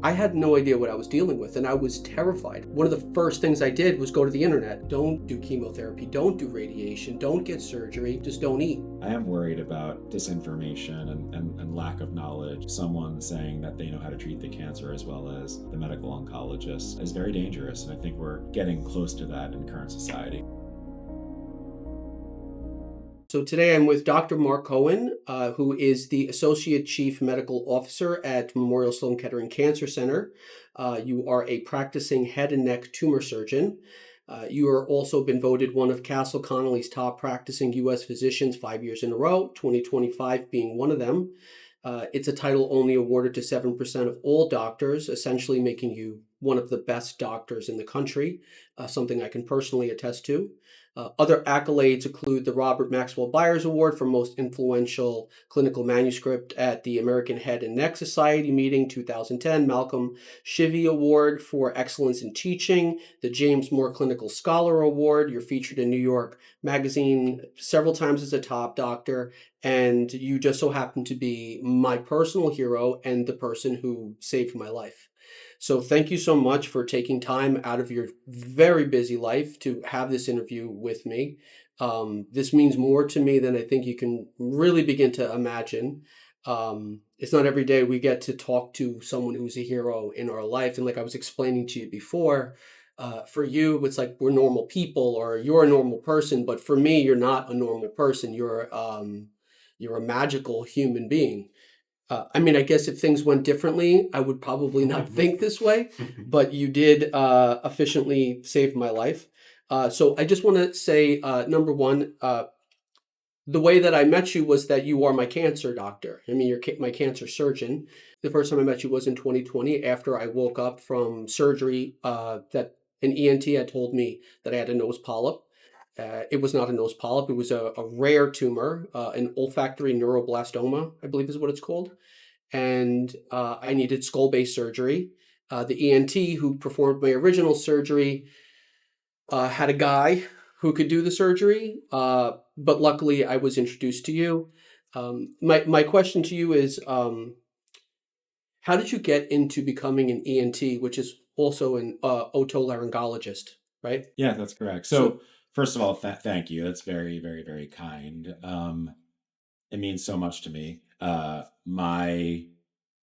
I had no idea what I was dealing with, and I was terrified. One of the first things I did was go to the internet. Don't do chemotherapy, don't do radiation, don't get surgery, just don't eat. I am worried about disinformation and lack of knowledge. Someone saying that they know how to treat the cancer as well as the medical oncologist is very dangerous, and I think we're getting close to that in current society. So today I'm with Dr. Marc Cohen, who is the Associate Chief Medical Officer at Memorial Sloan Kettering Cancer Center. You are a practicing head and neck tumor surgeon. You are also been voted one of Castle Connolly's top practicing U.S. physicians 5 years in a row, 2025 being one of them. It's a title only awarded to 7% of all doctors, essentially making you one of the best doctors in the country, something I can personally attest to. Other accolades include the Robert Maxwell Byers Award for Most Influential Clinical Manuscript at the American Head and Neck Society meeting 2010, Malcolm Shivey Award for Excellence in Teaching, the James Moore Clinical Scholar Award. You're featured in New York Magazine several times as a top doctor, and you just so happen to be my personal hero and the person who saved my life. So thank you so much for taking time out of your very busy life to have this interview with me. This means more to me than I think you can really begin to imagine. It's not every day we get to talk to someone who's a hero in our life. And like I was explaining to you before, for you, it's like we're normal people or you're a normal person. But for me, you're not a normal person. You're a magical human being. I mean, I guess if things went differently, I would probably not think this way, but you did efficiently save my life. So I just want to say, number one, the way that I met you was that you are my cancer doctor. I mean, you're my cancer surgeon. The first time I met you was in 2020 after I woke up from surgery that an ENT had told me that I had a nose polyp. It was not a nose polyp. It was a rare tumor, an olfactory neuroblastoma, I believe is what it's called. And I needed skull-based surgery. The ENT who performed my original surgery had a guy who could do the surgery, but luckily I was introduced to you. My question to you is, how did you get into becoming an ENT, which is also an otolaryngologist, right? Yeah, that's correct. So So, first of all, thank you. That's very, very, very kind. It means so much to me. My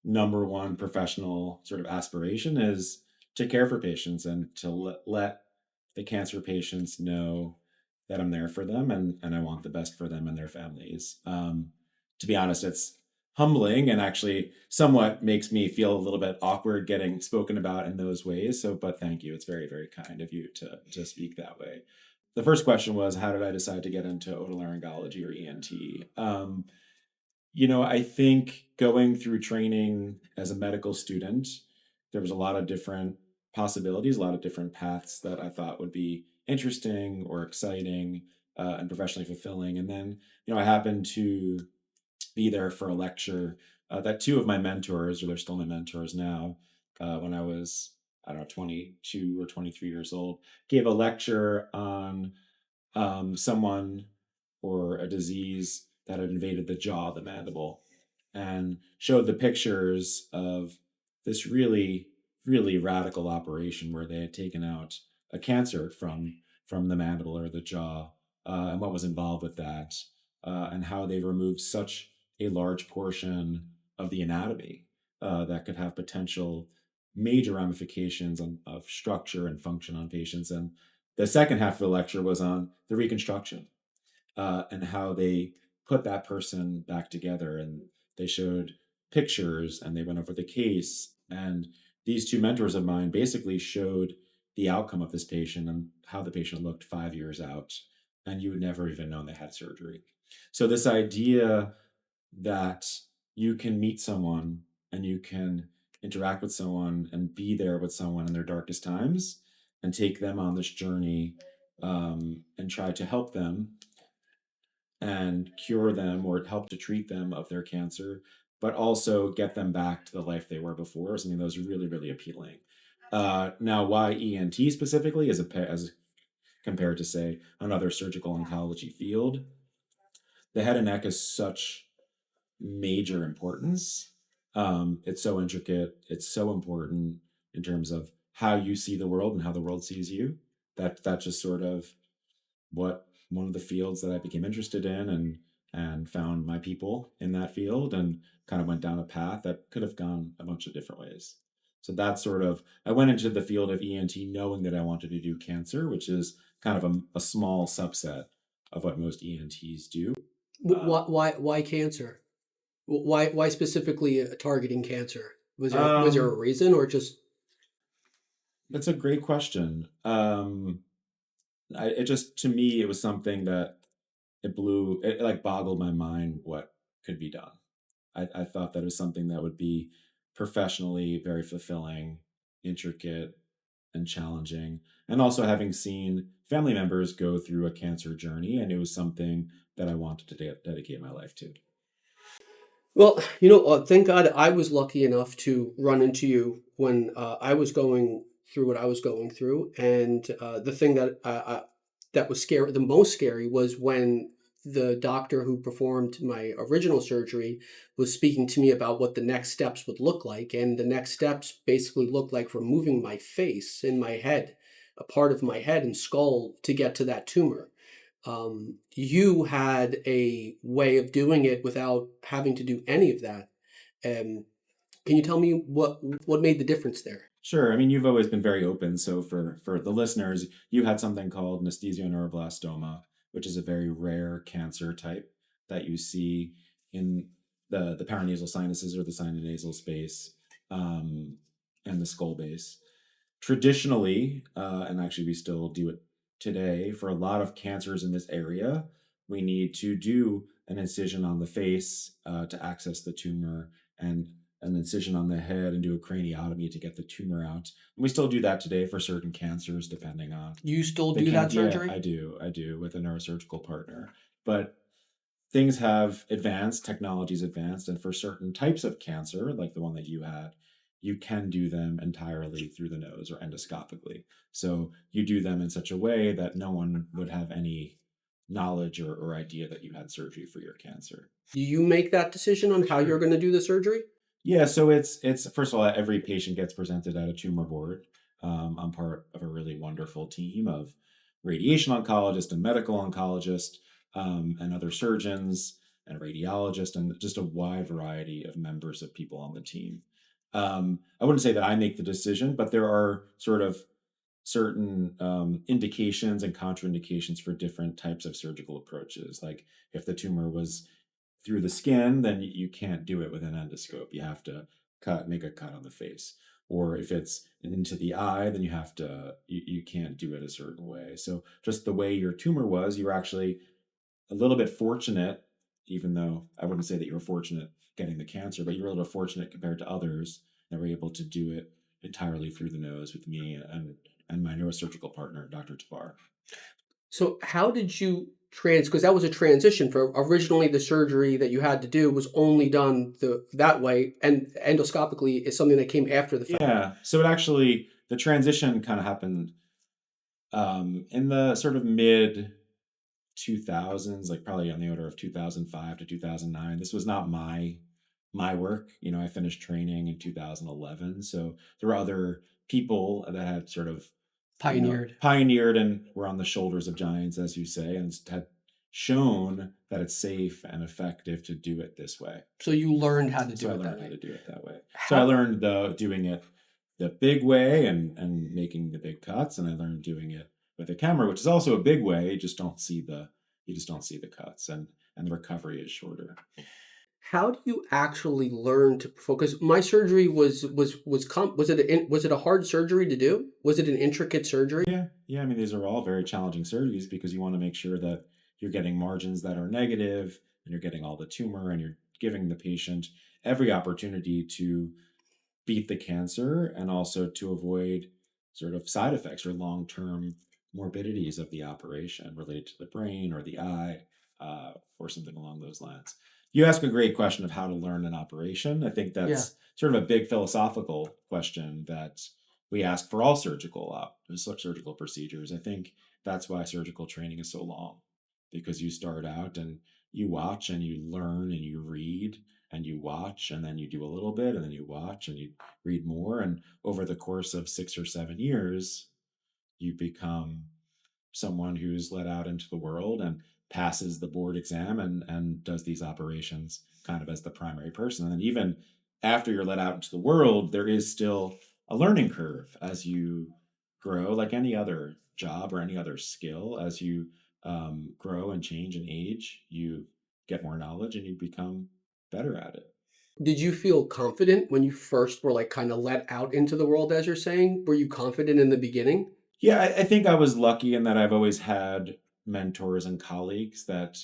number one professional sort of aspiration is to care for patients and to let the cancer patients know that I'm there for them and I want the best for them and their families. To be honest, it's humbling and actually somewhat makes me feel a little bit awkward getting spoken about in those ways. So, but thank you. It's very, very kind of you to speak that way. The first question was, how did I decide to get into otolaryngology or ENT? I think going through training as a medical student, there was a lot of different possibilities, a lot of different paths that I thought would be interesting or exciting and professionally fulfilling. And then, I happened to be there for a lecture that two of my mentors, or they're still my mentors now, when I was, I don't know, 22 or 23 years old, gave a lecture on someone or a disease that had invaded the jaw, the mandible, and showed the pictures of this really, really radical operation where they had taken out a cancer from the mandible or the jaw, and what was involved with that, and how they removed such a large portion of the anatomy that could have potential major ramifications of structure and function on patients. And the second half of the lecture was on the reconstruction and how they put that person back together. And they showed pictures and they went over the case. And these two mentors of mine basically showed the outcome of this patient and how the patient looked 5 years out. And you would never even known they had surgery. So, this idea that you can meet someone and you can interact with someone and be there with someone in their darkest times and take them on this journey and try to help them and cure them or help to treat them of their cancer, but also get them back to the life they were before. Something that was really, really appealing. Now, why ENT specifically, as compared to, say, another surgical oncology field? The head and neck is such major importance It's so intricate. It's so important in terms of how you see the world and how the world sees you. That's just sort of what one of the fields that I became interested in, and found my people in that field, and kind of went down a path that could have gone a bunch of different ways. So that's sort of, I went into the field of ENT knowing that I wanted to do cancer, which is kind of a small subset of what most ENTs do. Um, Why cancer? Why specifically targeting cancer? Was there a um, reason or just that's a great question. It just, to me, it was something that it like boggled my mind what could be done. I thought that it was something that would be professionally very fulfilling, intricate, and challenging. And also, having seen family members go through a cancer journey, and it was something that I wanted to dedicate my life to. Well, thank God I was lucky enough to run into you when I was going through what I was going through, and the thing that was scary, the most scary, was when the doctor who performed my original surgery was speaking to me about what the next steps would look like, and the next steps basically looked like removing my face and my head, a part of my head and skull, to get to that tumor. You had a way of doing it without having to do any of that. Um, can you tell me what made the difference there? Sure. I mean, you've always been very open. So for the listeners, you had something called neuroblastoma, which is a very rare cancer type that you see in the paranasal sinuses, or the sinonasal space, um, and the skull base. Traditionally, and actually we still do it today, for a lot of cancers in this area, we need to do an incision on the face to access the tumor, and an incision on the head, and do a craniotomy to get the tumor out. And we still do that today for certain cancers, depending on You still the do that Yeah, surgery? I do with a neurosurgical partner. But things have advanced, technologies advanced, and for certain types of cancer, like the one that you had, you can do them entirely through the nose or endoscopically. So you do them in such a way that no one would have any knowledge or idea that you had surgery for your cancer. Do you make that decision on how you're Sure. going to do the surgery? Yeah, so it's first of all, every patient gets presented at a tumor board. I'm part of a really wonderful team of radiation oncologist and medical oncologist, and other surgeons and radiologists, and just a wide variety of members of people on the team. I wouldn't say that I make the decision, but there are sort of certain indications and contraindications for different types of surgical approaches. Like if the tumor was through the skin, then you can't do it with an endoscope. You have to make a cut on the face. Or if it's into the eye, then you can't do it a certain way. So just the way your tumor was, you were actually a little bit fortunate, even though I wouldn't say that you were fortunate getting the cancer, but you were a little fortunate compared to others that were able to do it entirely through the nose with me and my neurosurgical partner, Dr. Tabar. So how did you because that was a transition. For originally the surgery that you had to do was only done that way, and endoscopically is something that came after the fact. Yeah. So the transition kind of happened in the sort of mid 2000s, like probably on the order of 2005 to 2009. This was not my work. I finished training in 2011. So there were other people that had sort of, Pioneered. pioneered and were on the shoulders of giants, as you say, and had shown that it's safe and effective to do it this way. So you learned how to So do I it that learned how way. to do it that way. So I How learned doing it the big way, and making the big cuts, and I learned doing it with a camera, which is also a big way. You just don't see the cuts, and the recovery is shorter. How do you actually learn to focus? My surgery was it a hard surgery to do? Was it an intricate surgery? Yeah, yeah. I mean, these are all very challenging surgeries because you want to make sure that you're getting margins that are negative, and you're getting all the tumor, and you're giving the patient every opportunity to beat the cancer, and also to avoid sort of side effects or long term morbidities of the operation related to the brain or the eye, or something along those lines. You ask a great question of how to learn an operation. I think Yeah. that's sort of a big philosophical question that we ask for all surgical procedures. I think that's why surgical training is so long, because you start out and you watch and you learn and you read, and you watch, and then you do a little bit, and then you watch and you read more. And over the course of 6 or 7 years, you become someone who's let out into the world and passes the board exam and does these operations kind of as the primary person. And then even after you're let out into the world, there is still a learning curve as you grow, like any other job or any other skill. As you grow and change and age, you get more knowledge and you become better at it. Did you feel confident when you first were like kind of let out into the world, as you're saying? Were you confident in the beginning? Yeah, I think I was lucky in that I've always had mentors and colleagues that,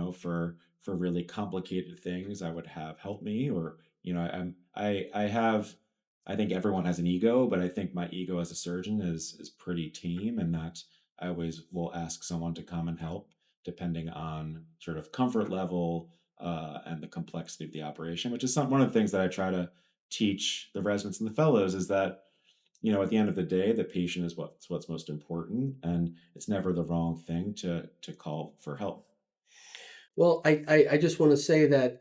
for really complicated things, I would have help me. Or, I have, I think everyone has an ego, but I think my ego as a surgeon is pretty tame, and that I always will ask someone to come and help, depending on sort of comfort level, and the complexity of the operation, which is one of the things that I try to teach the residents and the fellows, is that, at the end of the day, the patient is what's most important, and it's never the wrong thing to call for help. Well, I just want to say that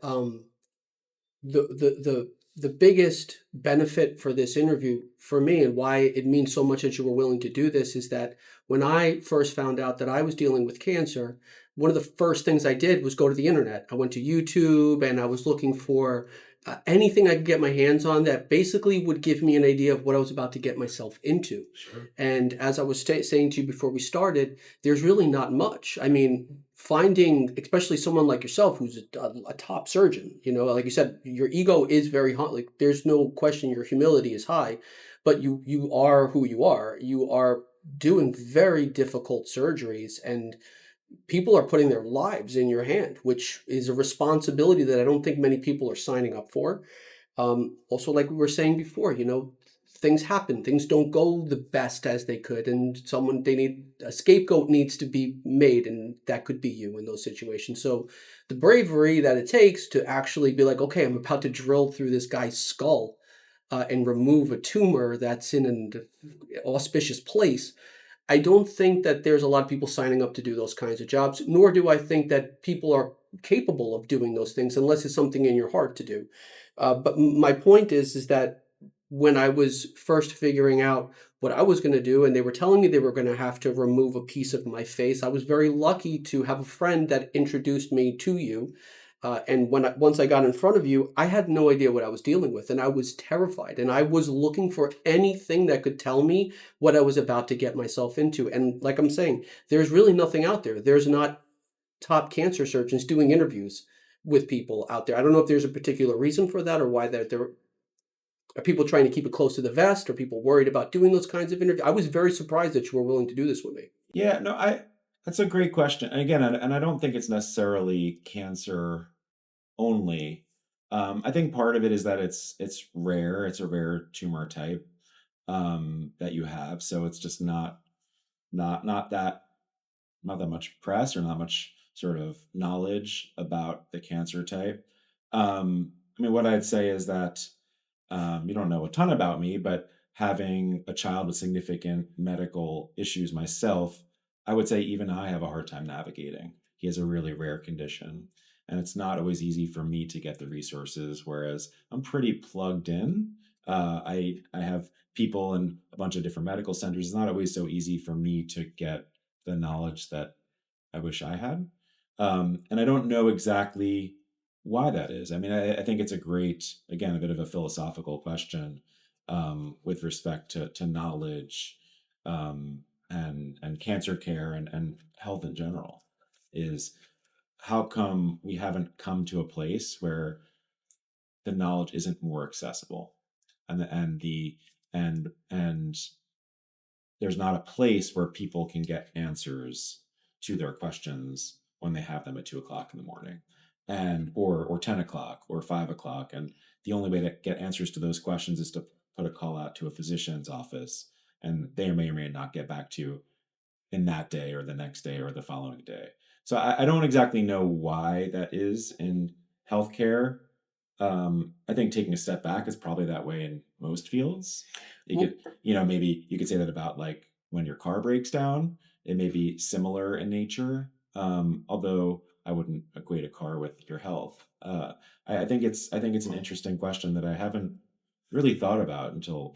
the biggest benefit for this interview for me and why it means so much that you were willing to do this is that when I first found out that I was dealing with cancer, one of the first things I did was go to the internet. I went to YouTube and I was looking for anything I could get my hands on that basically would give me an idea of what I was about to get myself into. Sure. And as I was saying to you before we started, there's really not much. I mean, finding, especially someone like yourself who's a top surgeon, like you said, your ego is very high. Like, there's no question your humility is high, but you are who you are. You are doing very difficult surgeries, and people are putting their lives in your hand, which is a responsibility that I don't think many people are signing up for. Also, like we were saying before, things happen. Things don't go the best as they could, and they need a scapegoat needs to be made, and that could be you in those situations. So, the bravery that it takes to actually be like, okay, I'm about to drill through this guy's skull and remove a tumor that's in an auspicious place. I don't think that there's a lot of people signing up to do those kinds of jobs, nor do I think that people are capable of doing those things unless it's something in your heart to do. But my point is that when I was first figuring out what I was going to do, and they were telling me they were going to have to remove a piece of my face, I was very lucky to have a friend that introduced me to you. And once I got in front of you, I had no idea what I was dealing with, and I was terrified, and I was looking for anything that could tell me what I was about to get myself into. And like I'm saying, there's really nothing out there. There's not top cancer surgeons doing interviews with people out there. I don't know if there's a particular reason for that or why there are people trying to keep it close to the vest, or people worried about doing those kinds of interviews. I was very surprised that you were willing to do this with me. Yeah, no, I that's a great question. And again, and I don't think it's necessarily cancer only. I think part of it is that it's rare. It's a rare tumor type, that you have, so it's just not that not that much press or not much sort of knowledge about the cancer type. I mean, what I'd say is that, you don't know a ton about me, but having a child with significant medical issues myself, I would say even I have a hard time navigating. He has a really rare condition, and it's not always easy for me to get the resources, whereas I'm pretty plugged in. I have people in a bunch of different medical centers. It's not always so easy for me to get the knowledge that I wish I had. And I don't know exactly why that is. I mean, I think it's a great, again, a bit of a philosophical question, with respect to knowledge, and cancer care and health in general. Is how come we haven't come to a place where the knowledge isn't more accessible, and there's not a place where people can get answers to their questions when they have them at 2 o'clock in the morning, and or 10 o'clock or 5 o'clock. And the only way to get answers to those questions is to put a call out to a physician's office, and they may or may not get back to you in that day or the next day or the following day. So I don't exactly know why that is in healthcare. I think taking a step back is probably that way in most fields. You Well, could, maybe you could say that about, like, when your car breaks down. It may be similar in nature. Although I wouldn't equate a car with your health. I think it's an interesting question that I haven't really thought about until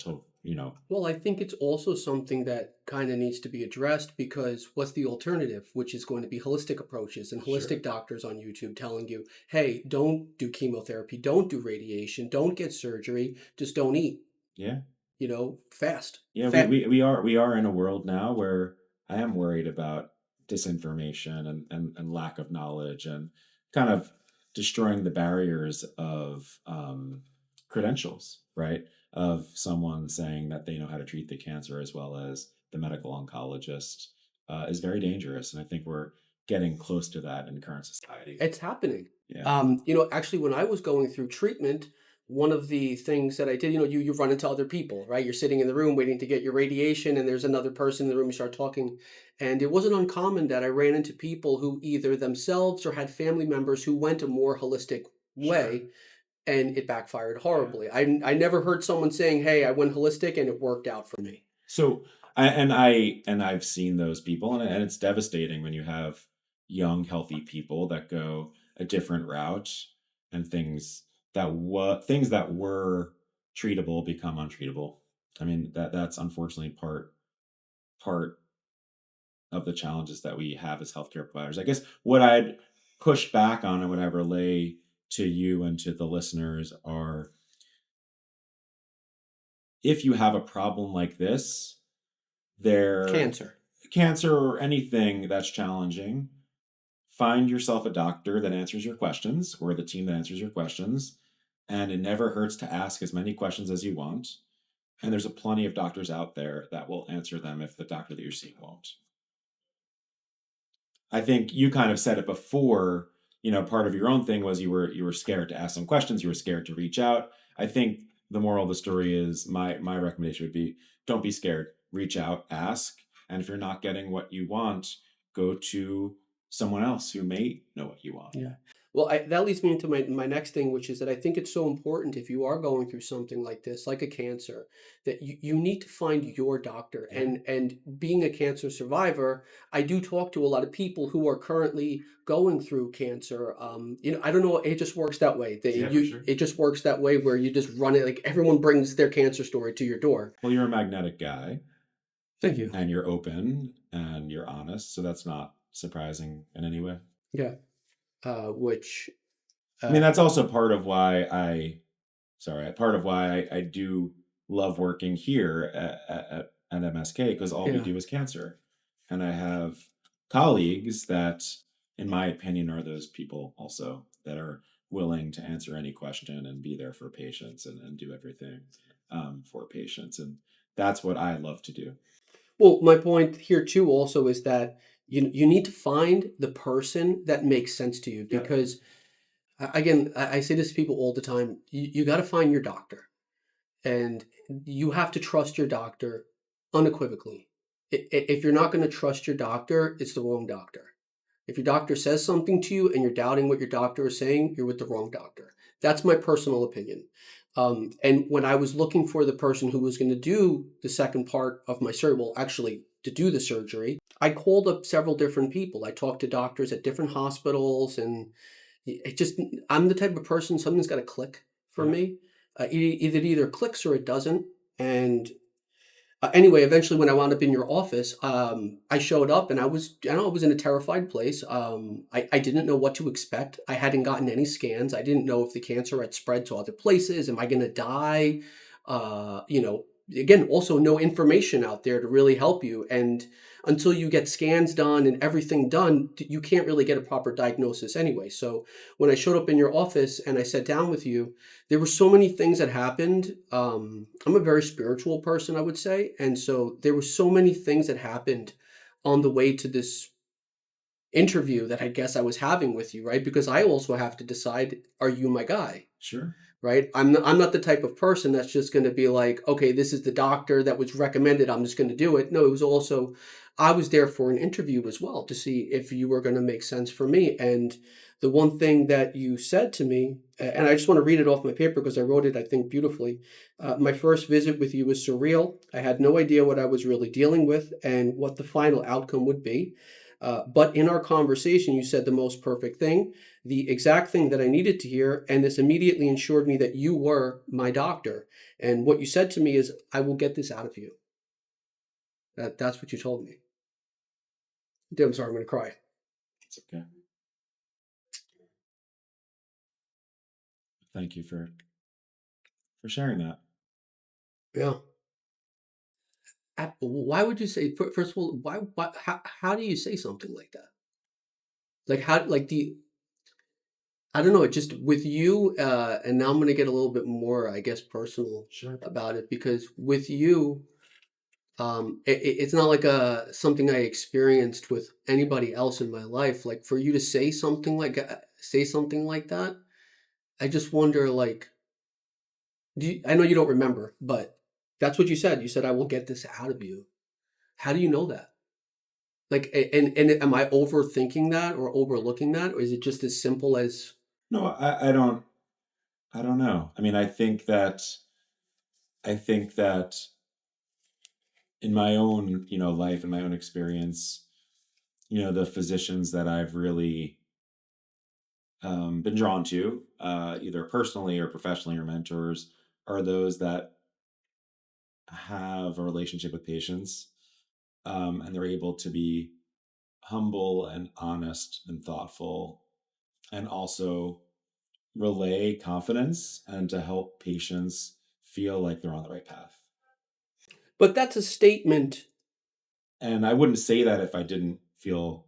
Well, I think it's also something that kind of needs to be addressed because what's the alternative, which is going to be holistic approaches and Sure. holistic doctors on YouTube telling you, hey, don't do chemotherapy, don't do radiation, don't get surgery, just don't eat, Yeah. fast. Yeah, Fat. we are in a world now where I am worried about disinformation and lack of knowledge and kind of destroying the barriers of credentials, right? Of someone saying that they know how to treat the cancer as well as the medical oncologist is very dangerous, and I think we're getting close to that in current society. It's happening. Yeah, Actually, when I was going through treatment, one of the things that I did, you run into other people, right? You're sitting in the room waiting to get your radiation, and there's another person in the room. You start talking, and it wasn't uncommon that I ran into people who either themselves or had family members who went a more holistic sure. way, and it backfired Yeah. horribly. I never heard someone saying, "Hey, I went holistic and it worked out for me." So and I've seen those people, and it's devastating when you have young, healthy people that go a different route, and things that were treatable become untreatable. I mean that's unfortunately part of the challenges that we have as healthcare providers. I guess what I'd push back on and what I relay to you and to the listeners are, if you have a problem like this, there Cancer. cancer or anything that's challenging, find yourself a doctor that answers your questions or the team that answers your questions. And it never hurts to ask as many questions as you want. And there's a plenty of doctors out there that will answer them if the doctor that you're seeing won't. I think you kind of said it before, part of your own thing was you were scared to ask some questions, you were scared to reach out. I think the moral of the story is my recommendation would be, don't be scared, reach out, ask, and if you're not getting what you want, go to someone else who may know what you want. Yeah. Well, that leads me into my next thing, which is that I think it's so important if you are going through something like this, like a cancer, that you need to find your doctor. Yeah, And being a cancer survivor, I do talk to a lot of people who are currently going through cancer. I don't know, it just works that way. yeah, for sure. It just works that way where you just run it like everyone brings their cancer story to your door. Well, you're a magnetic guy Thank you. and you're open and you're honest, so that's not surprising in any way. Yeah. Which I mean, uh, that's also part of why I do love working here at MSK, because all we yeah. do is cancer. And I have colleagues that, in my opinion, are those people also that are willing to answer any question and be there for patients and do everything for patients. And that's what I love to do. Well, my point here too also is that you need to find the person that makes sense to you Yeah, because again, I say this to people all the time. You got to find your doctor, and you have to trust your doctor unequivocally. If you're not going to trust your doctor, it's the wrong doctor. If your doctor says something to you and you're doubting what your doctor is saying, you're with the wrong doctor. That's my personal opinion. And when I was looking for the person who was going to do the second part of my surgery, well, actually to do the surgery, I called up several different people. I talked to doctors at different hospitals, and it just, I'm the type of person, something's got to click for yeah, me. It either clicks or it doesn't. And anyway, eventually, when I wound up in your office, I showed up and I was in a terrified place. I didn't know what to expect. I hadn't gotten any scans. I didn't know if the cancer had spread to other places. Am I going to die? Again, also no information out there to really help you. And until you get scans done and everything done, you can't really get a proper diagnosis anyway. So when I showed up in your office and I sat down with you, there were so many things that happened. I'm a very spiritual person, I would say, and so there were so many things that happened on the way to this interview that I guess I was having with you, right? Because I also have to decide, are you my guy? sure. Right? I'm not the type of person that's just going to be like, okay, this is the doctor that was recommended. I'm just going to do it. No, it was also, I was there for an interview as well to see if you were going to make sense for me. And the one thing that you said to me, and I just want to read it off my paper because I wrote it, I think, beautifully. My first visit with you was surreal. I had no idea what I was really dealing with and what the final outcome would be. But in our conversation, you said the most perfect thing, the exact thing that I needed to hear. And this immediately ensured me that you were my doctor. And what you said to me is, I will get this out of you. That's what you told me. Dude, I'm sorry, I'm going to cry. It's okay. Thank you for sharing that. Yeah. Why would you say, first of all, how do you say something like that? Like, how, like, I don't know, it just with you, and now I'm going to get a little bit more, I guess, personal Sure. about it, because with you, it's not like something I experienced with anybody else in my life. Like for you to say something like that, I just wonder, like, I know you don't remember, but that's what you said. You said, I will get this out of you. How do you know that? Like, and am I overthinking that or overlooking that, or is it just as simple as? No, I don't know. I mean, I think that in my own, life and my own experience, the physicians that I've really been drawn to, either personally or professionally or mentors, are those that have a relationship with patients, and they're able to be humble and honest and thoughtful, and also relay confidence and to help patients feel like they're on the right path. But that's a statement. And I wouldn't say that if I didn't feel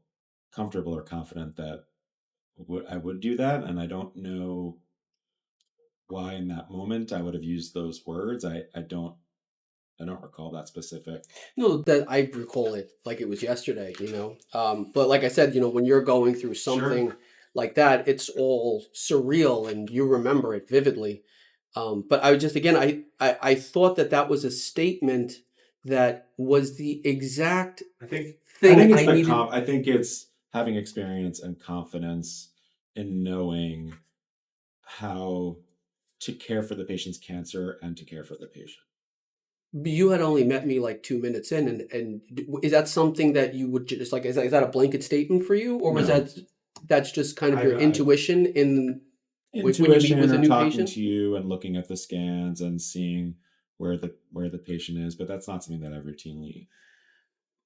comfortable or confident that I would do that. And I don't know why in that moment I would have used those words. I don't recall that specific. No, that I recall it like it was yesterday, you know. But like I said, you know, when you're going through Sure. something like that, it's all surreal and you remember it vividly. But I just, again, I thought that that was a statement that was the exact I thing think it's I needed. I think it's having experience and confidence in knowing how to care for the patient's cancer and to care for the patient. You had only met me like 2 minutes in, and is that something that you would just like? Is that a blanket statement for you, or was No, that's just kind of your I intuition in when you meet intuition with a or new talking patient? to you and looking at the scans and seeing where the patient is, but that's not something that I routinely.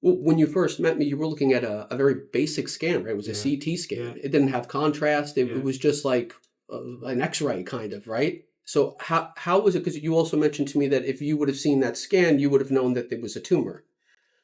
Well, when you first met me, you were looking at a very basic scan, right? It was a Yeah, CT scan. yeah, It didn't have contrast. It yeah. was just like an X-ray kind of, right? So how was it? Because you also mentioned to me that if you would have seen that scan, you would have known that there was a tumor.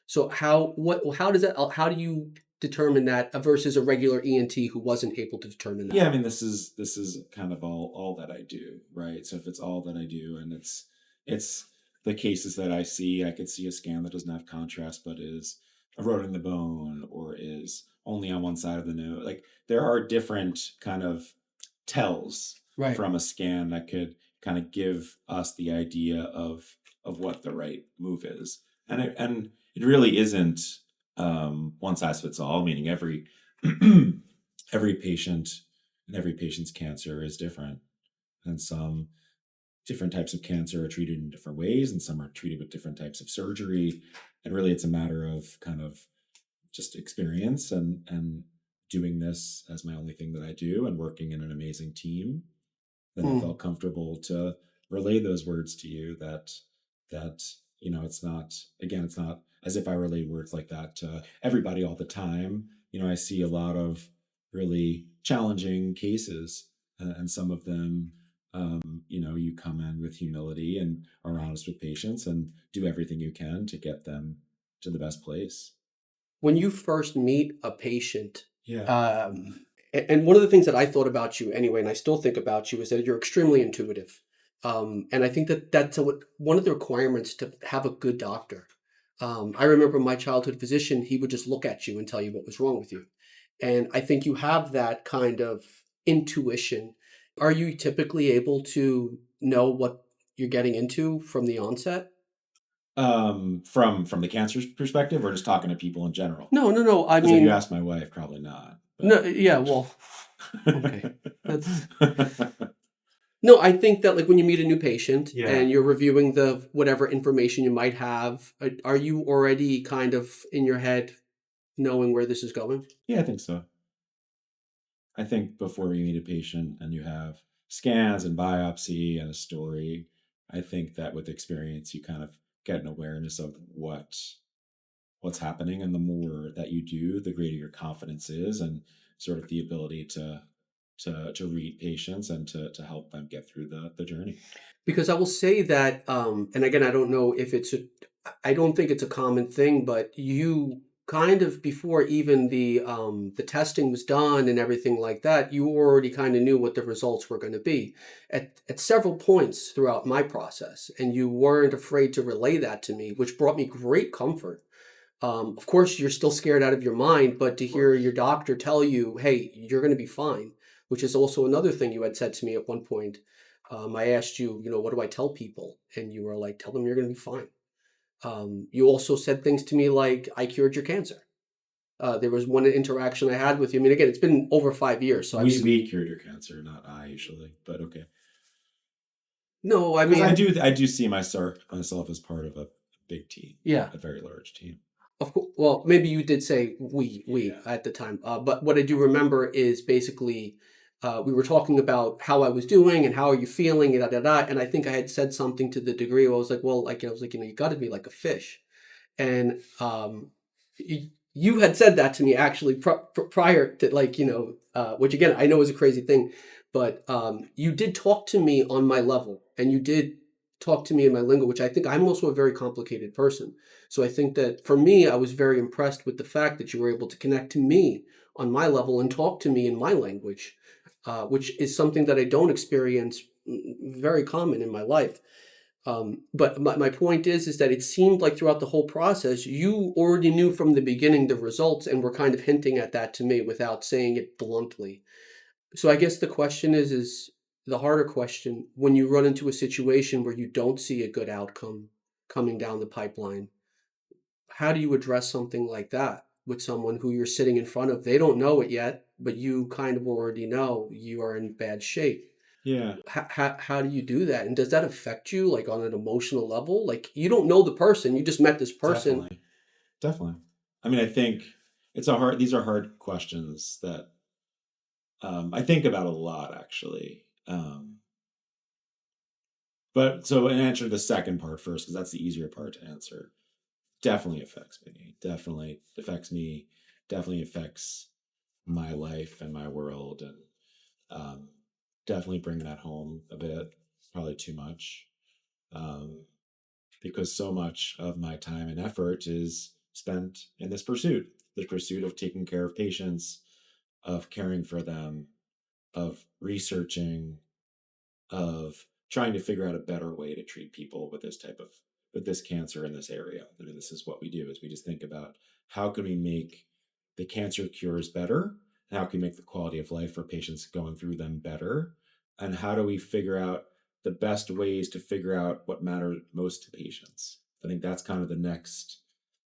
So how does that how do you determine that versus a regular ENT who wasn't able to determine that? Yeah, I mean, this is kind of all that I do, right? So if it's all that I do, and it's the cases that I see, I could see a scan that doesn't have contrast, but is eroding the bone or is only on one side of the nose. Like there are different kind of tells Right. from a scan that could kind of give us the idea of what the right move is, and it really isn't one size fits all, meaning every every patient and every patient's cancer is different. And some different types of cancer are treated in different ways, and some are treated with different types of surgery. And really, it's a matter of kind of just experience and doing this as my only thing that I do and working in an amazing team that I Mm. felt comfortable to relay those words to you that it's not, again, it's not as if I relay words like that to everybody all the time. I see a lot of really challenging cases, and some of them, you come in with humility and are honest with patients and do everything you can to get them to the best place. When you first meet a patient, Yeah. and one of the things that I thought about you anyway, and I still think about you, is that you're extremely intuitive. And I think that that's one of the requirements to have a good doctor. I remember my childhood physician, he would just look at you and tell you what was wrong with you. And I think you have that kind of intuition. Are you typically able to know what you're getting into from the onset? From the cancer's perspective, or just talking to people in general? No, no, no. I Because if you mean, ask my wife, probably not. no, yeah, well, okay. That's no, I think that like when you meet a new patient Yeah. and you're reviewing the whatever information you might have, are you already kind of in your head? knowing where this is going? Yeah, I think so. I think before you meet a patient and you have scans and biopsy and a story, I think that with experience you kind of get an awareness of what's happening, and the more that you do, the greater your confidence is, and sort of the ability to read patients and to help them get through the journey. Because I will say that, and again, I don't think it's a common thing, but you kind of before even the testing was done and everything like that, you already kind of knew what the results were going to be at several points throughout my process, and you weren't afraid to relay that to me, which brought me great comfort. Of course, you're still scared out of your mind, but to Of hear course. your doctor tell you, "Hey, you're going to be fine," which is also another thing you had said to me at one point. I asked you, what do I tell people? And you were like, "Tell them you're going to be fine." You also said things to me like, "I cured your cancer." There was one interaction I had with you. I mean, again, it's been over 5 years, so I've even We cured your cancer, not I usually, but okay. no, I Because mean, I do see myself as part of a big team, yeah. a very large team. Of course, well, maybe you did say we Yeah. at the time, but what I do remember is basically we were talking about how I was doing and how are you feeling and da da da, and I think I had said something to the degree where I was like, well, like I was like, you got to be like a fish, and you had said that to me actually prior to like which again I know is a crazy thing, but you did talk to me on my level, and you did talk to me in my lingo, which I think I'm also a very complicated person. So I think that for me, I was very impressed with the fact that you were able to connect to me on my level and talk to me in my language, which is something that I don't experience very common in my life. But my point is that it seemed like throughout the whole process, you already knew from the beginning the results and were kind of hinting at that to me without saying it bluntly. So I guess the question is the harder question when you run into a situation where you don't see a good outcome coming down the pipeline, how do you address something like that with someone who you're sitting in front of? They don't know it yet, but you kind of already know you are in bad shape. Yeah, How do you do that? And does that affect you like on an emotional level? Like you don't know the person, you just met this person. definitely. Definitely. I mean, I think these are hard questions that I think about a lot, actually. But so, in answer to the second part first, because that's the easier part to answer, definitely affects me. Definitely affects me. Definitely affects my life and my world, and um, definitely bring that home a bit, probably too much, um, because so much of my time and effort is spent in this pursuit, the pursuit of taking care of patients, of caring for them, of researching, of trying to figure out a better way to treat people with this cancer in this area. I mean, this is what we do is we just think about how can we make the cancer cures better, and how can we make the quality of life for patients going through them better, and how do we figure out the best ways to figure out what matters most to patients. I think that's kind of the next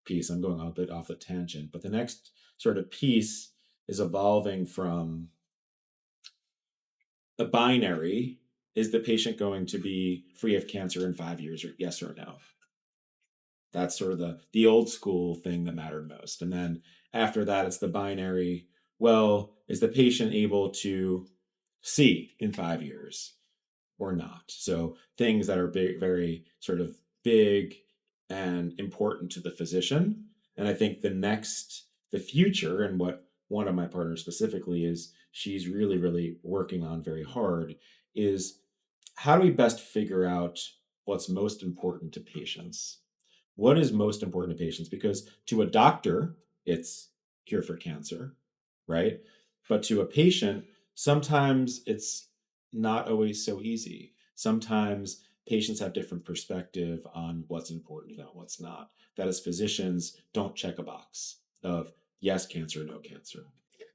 piece. I'm going a bit off the tangent, but the next sort of piece is evolving from a binary. Is the patient going to be free of cancer in 5 years, or yes or no? That's sort of the old school thing that mattered most. And then after that, it's the binary. Well, is the patient able to see in 5 years or not? So things that are big, very sort of big and important to the physician. And I think the future, and what one of my partners specifically is, she's really, really working on very hard, is how do we best figure out what's most important to patients? What is most important to patients? Because to a doctor, it's cure for cancer, right? But to a patient, sometimes it's not always so easy. Sometimes patients have different perspective on what's important and what's not. That as physicians don't check a box of yes cancer, no cancer.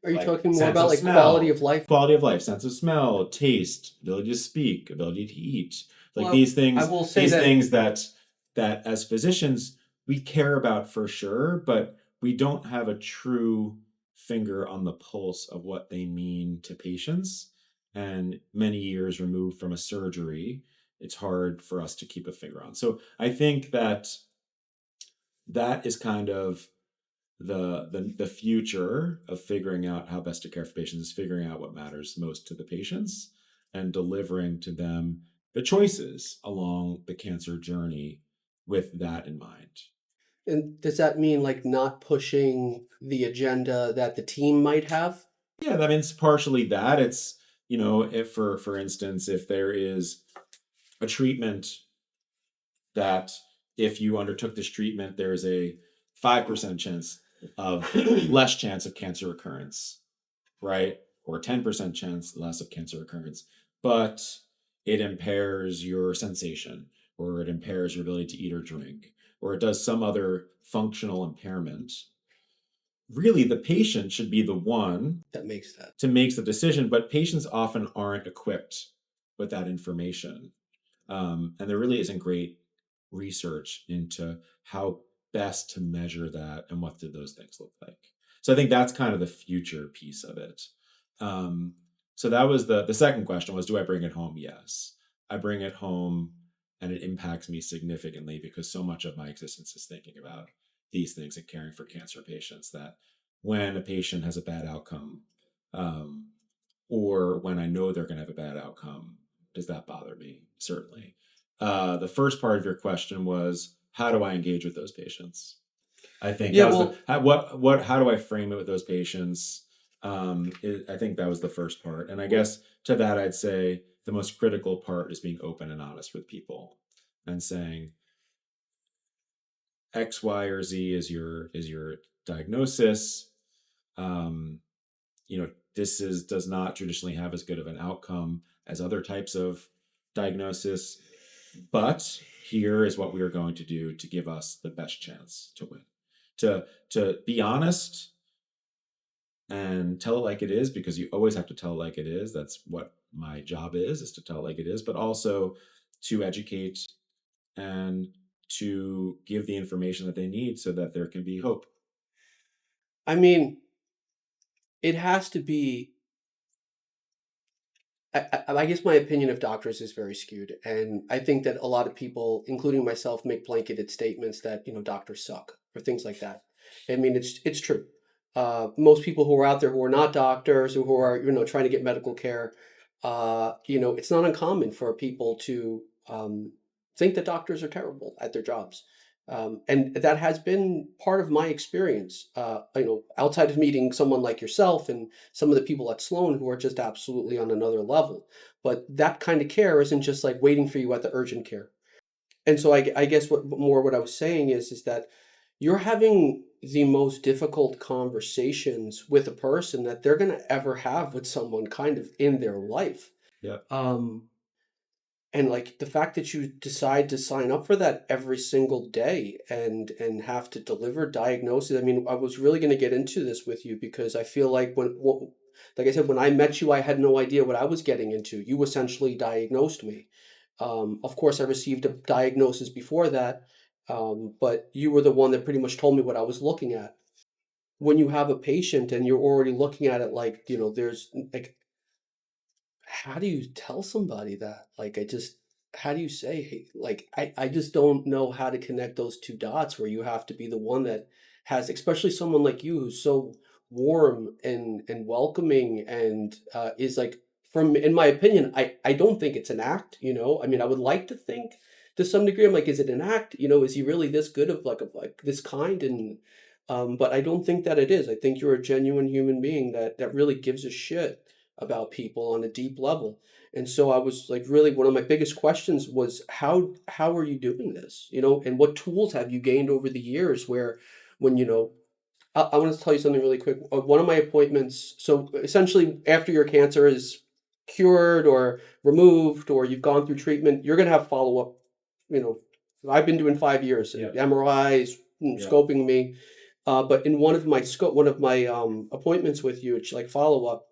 Are you Like talking more sense about of like quality smell, of life? sense of smell, taste, ability to speak, ability to eat. Like Well, I will say these that things that as physicians we care about for sure, but we don't have a true finger on the pulse of what they mean to patients. And many years removed from a surgery, it's hard for us to keep a finger on. So I think that is kind of the future of figuring out how best to care for patients is figuring out what matters most to the patients and delivering to them the choices along the cancer journey with that in mind. And does that mean like not pushing the agenda that the team might have? Yeah, that means partially that. It's, if for instance, if there is a treatment that if you undertook this treatment, there's a 5% chance of less chance of cancer recurrence, right? Or 10% chance less of cancer recurrence, but it impairs your sensation, or it impairs your ability to eat or drink, or it does some other functional impairment. Really, the patient should be the one That makes that. to make the decision, but patients often aren't equipped with that information. And there really isn't great research into how best to measure that and what do those things look like. So I think that's kind of the future piece of it. Um, so that was the second question was, do I bring it home? Yes, I bring it home, and it impacts me significantly because so much of my existence is thinking about these things and caring for cancer patients. That when a patient has a bad outcome, um, or when I know they're going to have a bad outcome, does that bother me? Certainly. The first part of your question was, how do I engage with those patients? I think Yeah, that was the well, how do I frame it with those patients? I think that was the first part, and I well, guess to that I'd say the most critical part is being open and honest with people, and saying X, Y, or Z is your diagnosis. Um, this does not traditionally have as good of an outcome as other types of diagnosis, but here is what we are going to do to give us the best chance to win. To be honest and tell it like it is, because you always have to tell it like it is. That's what my job is to tell it like it is, but also to educate and to give the information that they need so that there can be hope. I mean, it has to be. I guess my opinion of doctors is very skewed, and I think that a lot of people, including myself, make blanketed statements that doctors suck or things like that. I mean, it's true. Most people who are out there who are not doctors or who are trying to get medical care, it's not uncommon for people to think that doctors are terrible at their jobs. And that has been part of my experience, outside of meeting someone like yourself and some of the people at Sloan who are just absolutely on another level. But that kind of care isn't just like waiting for you at the urgent care. And so I guess what I was saying is that you're having the most difficult conversations with a person that they're going to ever have with someone kind of in their life. Yeah. Um, and like the fact that you decide to sign up for that every single day and have to deliver diagnosis. I mean, I was really going to get into this with you because I feel like like I said, when I met you, I had no idea what I was getting into. You essentially diagnosed me. Of course, I received a diagnosis before that, but you were the one that pretty much told me what I was looking at. When you have a patient and you're already looking at it like, there's like how do you tell somebody that? Like, how do you say, hey, like, I just don't know how to connect those two dots where you have to be the one that has, especially someone like you who's so warm and welcoming and is like, in my opinion, I don't think it's an act. I mean, I would like to think to some degree, I'm like, is it an act? Is he really this good of like this kind? And, but I don't think that it is. I think you're a genuine human being that really gives a shit about people on a deep level. And so I was like really one of my biggest questions was how are you doing this? And what tools have you gained over the years where when I want to tell you something really quick. One of my appointments, so essentially after your cancer is cured or removed or you've gone through treatment, you're going to have follow up, you know. I've been doing 5 years, Yeah. MRIs, Yeah. scoping me. But in one of my appointments with you, it's like follow up.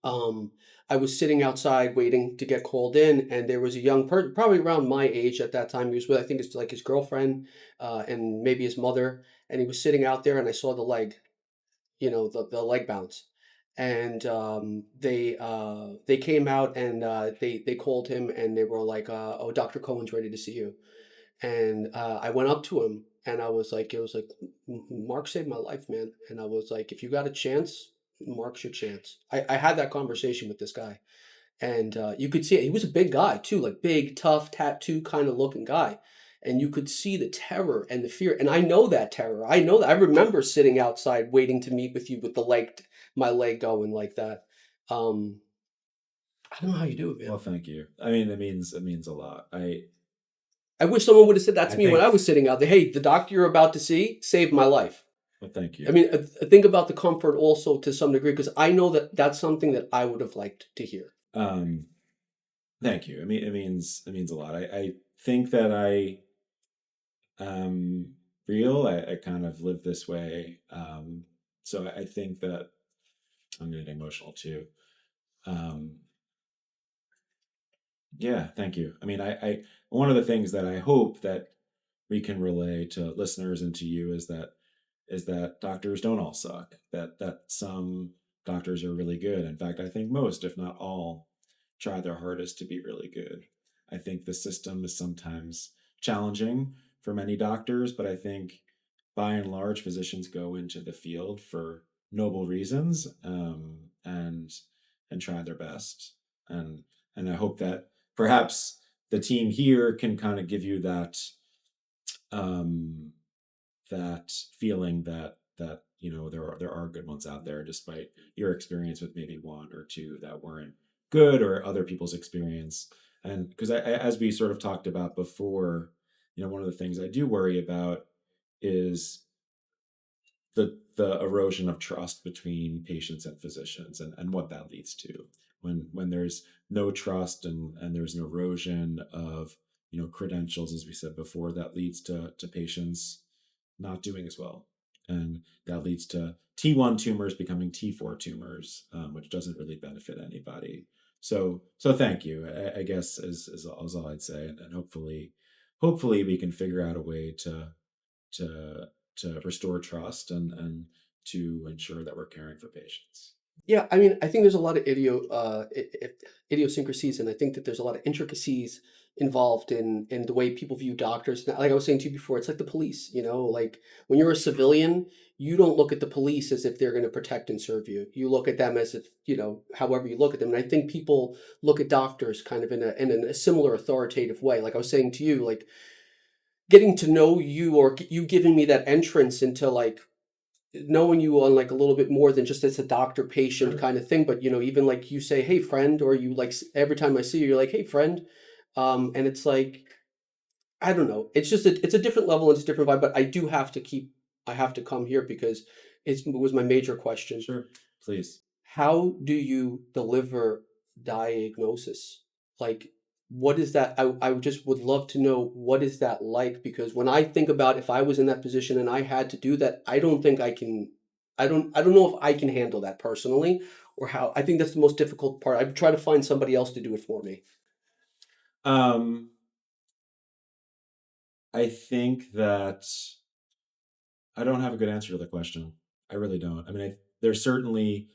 Um, I was sitting outside waiting to get called in, and there was a young person, probably around my age at that time. He was with, I think it's like his girlfriend, and maybe his mother, and he was sitting out there, and I saw the leg, the leg bounce, and they came out and they called him, and they were like, "Oh, Dr. Cohen's ready to see you," and I went up to him, And I was like, it was like, Mark saved my life, man. And I was like, if you got a chance, Mark's your chance. I had that conversation with this guy, and you could see it. He was a big guy too, like big, tough, tattoo kind of looking guy. And you could see the terror and the fear. And I know that terror. I know that. I remember sitting outside waiting to meet with you with my leg going like that. Um, I don't know how you do it, Well, man. thank you. I mean, it means a lot. I wish someone would have said that I to me when think. I was sitting out there. Hey, the doctor you're about to see saved my life. Well, thank I you. mean, think about the comfort also to some degree, because I know that that's something that I would have liked to hear. Um, Thank you. I mean, it means a lot. I think that I real. I kind of live this way. So I think that I'm getting emotional too. Um, yeah, thank you. I mean, I one of the things that I hope that we can relay to listeners and to you is that doctors don't all suck. That some doctors are really good. In fact, I think most, if not all, try their hardest to be really good. I think the system is sometimes challenging for many doctors, but I think by and large, physicians go into the field for noble reasons, and try their best. And and I hope that perhaps the team here can kind of give you um, that feeling that there are good ones out there, despite your experience with maybe one or two that weren't good, or other people's experience. And because as we sort of talked about before, one of the things I do worry about is the erosion of trust between patients and physicians, and what that leads to when there's no trust, and there's an erosion of credentials, as we said before, that leads to patients not doing as well, and that leads to T1 tumors becoming T4 tumors, which doesn't really benefit anybody. So thank you, I guess, is all I'd say. And hopefully we can figure out a way to to restore trust, and to ensure that we're caring for patients. Yeah, I mean, I think there's a lot of idiosyncrasies, and I think that there's a lot of intricacies involved in the way people view doctors. Now, like I was saying to you before, it's like the police. Like when you're a civilian, you don't look at the police as if they're going to protect and serve you. You look at them as if however you look at them. And I think people look at doctors kind of in a similar authoritative way. Like I was saying to you, like getting to know you, or you giving me that entrance into like knowing you on like a little bit more than just as a doctor patient Sure. kind of thing. But even like you say, hey friend, or you like every time I see you, you're like, hey friend. And it's like, I don't know, it's just it's a different level and it's a different vibe. But I have to come here because it was my major question. Sure. Please. How do you deliver diagnosis? Like, what is that? I just would love to know, what is that like? Because when I think about if I was in that position and I had to do that, I don't think I can. I don't know if I can handle that personally, or how. I think that's the most difficult part. I try to find somebody else to do it for me. um I think that I don't have a good answer to the question. I really don't. I mean, there's certainly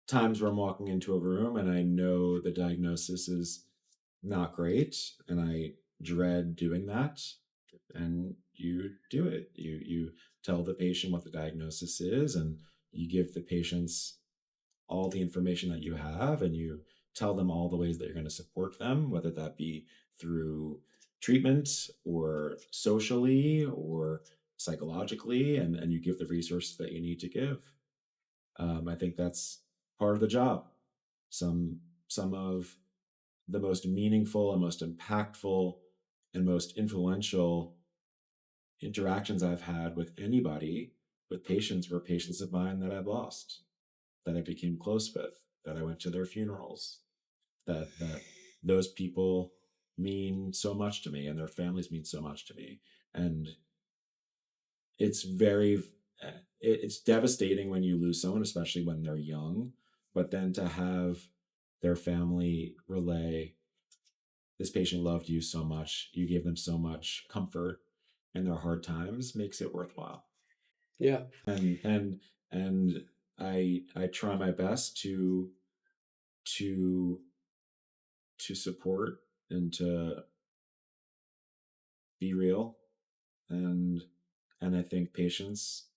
times where I'm walking into a room and I know the diagnosis is not great, and I dread doing that. And you do it. You tell the patient what the diagnosis is, and you give the patients all the information that you have, and you tell them all the ways that you're going to support them, whether that be through treatment, or socially, or psychologically, and you give the resources that you need to give. I think that's part of the job. Some of the most meaningful and most impactful and most influential interactions I've had with anybody, with patients, were patients of mine that I've lost, that I became close with, that I went to their funerals, that those people mean so much to me, and their families mean so much to me. And it's very it's devastating when you lose someone, especially when they're young, but then to have their family relay, this patient loved you so much, you gave them so much comfort in their hard times, makes it worthwhile. Yeah, And I try my best to to support, and to be real, and And I think patients,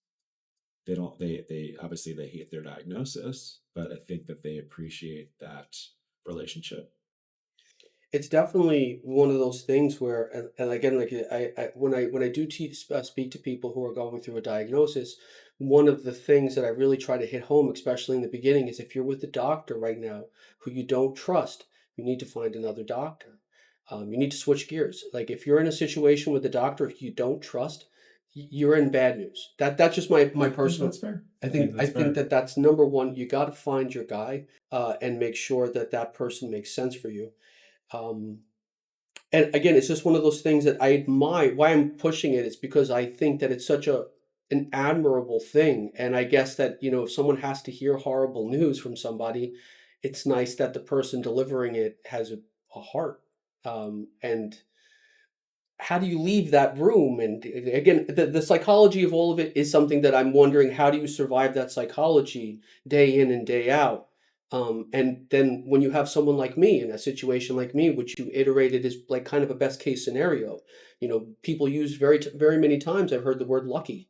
they don't, they obviously they hate their diagnosis, but I think that they appreciate that relationship. It's definitely one of those things where, and again, like when I do speak to people who are going through a diagnosis, one of the things that I really try to hit home, especially in the beginning, is if you're with a doctor right now who you don't trust, you need to find another doctor. You need to switch gears. Like if you're in a situation with a doctor you don't trust, you're in bad news. That's just my I think personal. that's fair. I I think think I that's think fair. that that's number one. You got to find your guy, and make sure that that person makes sense for you. Um, and again, it's just one of those things that I admire. Why I'm pushing it is because I think that it's such a an admirable thing. And I guess that, if someone has to hear horrible news from somebody, it's nice that the person delivering it has a heart. And how do you leave that room? And again, the psychology of all of it is something that I'm wondering, how do you survive that psychology day in and day out? And then when you have someone like me in a situation like me, which you iterated is like kind of a best case scenario, people use very many times. I've heard the word lucky.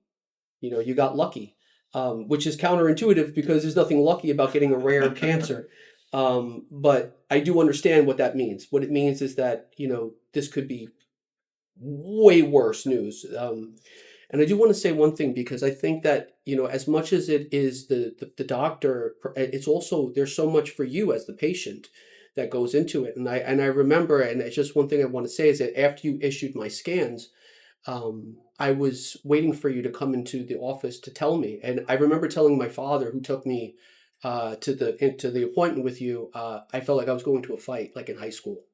You got lucky, which is counterintuitive because there's nothing lucky about getting a rare cancer. But I do understand what that means. What it means is that, this could be way worse news. And I do want to say one thing because I think that, as much as it is the doctor, it's also there's so much for you as the patient that goes into it. And I remember, and it's just one thing I want to say is that after you issued my scans, I was waiting for you to come into the office to tell me. And I remember telling my father, who took me to the appointment with you, I felt like I was going to a fight, like in high school.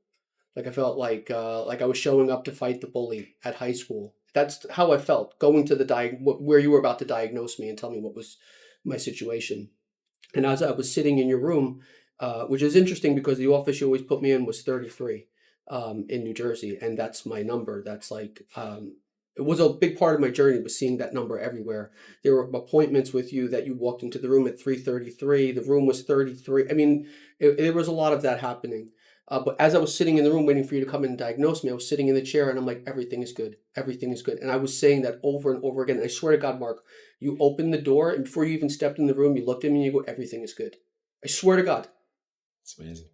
Like I felt like I was showing up to fight the bully at high school. That's how I felt going to the where you were about to diagnose me and tell me what was my situation. And as I was sitting in your room, which is interesting because the office you always put me in was 33 in New Jersey, and that's my number. That's like it was a big part of my journey was seeing that number everywhere. There were appointments with you that you walked into the room at 3:33. The room was 33. I mean, there was a lot of that happening. But as I was sitting in the room waiting for you to come in and diagnose me, I was sitting in the chair and I'm like, everything is good. Everything is good. And I was saying that over and over again. And I swear to God, Mark, you opened the door and before you even stepped in the room, you looked at me and you go, everything is good. I swear to God. It's amazing.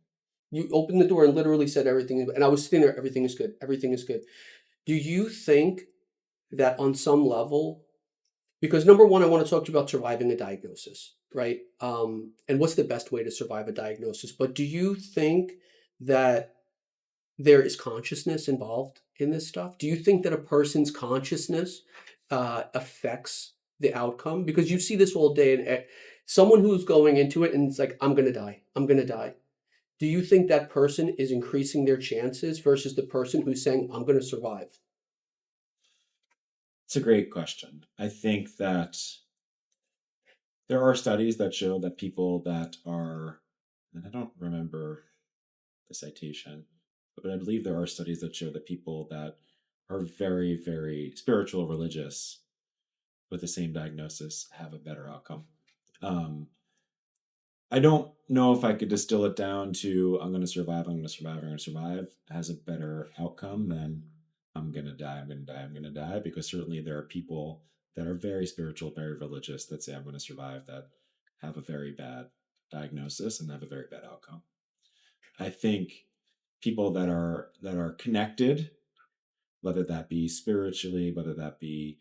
You opened the door and literally said everything. And I was sitting there, everything is good. Everything is good. Do you think that on some level, because number one, I want to talk to you about surviving a diagnosis, right? And what's the best way to survive a diagnosis? But do you think that there is consciousness involved in this stuff? Do you think that a person's consciousness affects the outcome? Because you see this all day, and someone who's going into it and it's like, I'm going to die. I'm going to die. Do you think that person is increasing their chances versus the person who's saying, I'm going to survive? It's a great question. I think that there are studies that show that people that are, and I don't remember the citation, but I believe there are studies that show that people that are very, very spiritual, religious, with the same diagnosis have a better outcome. Um, I don't know if I could distill it down to I'm going to survive, I'm going to survive, I'm going to survive has a better outcome than I'm going to die, I'm going to die, I'm going to die, because certainly there are people that are very spiritual, very religious that say I'm going to survive that have a very bad diagnosis and have a very bad outcome. I think people that are connected, whether that be spiritually, whether that be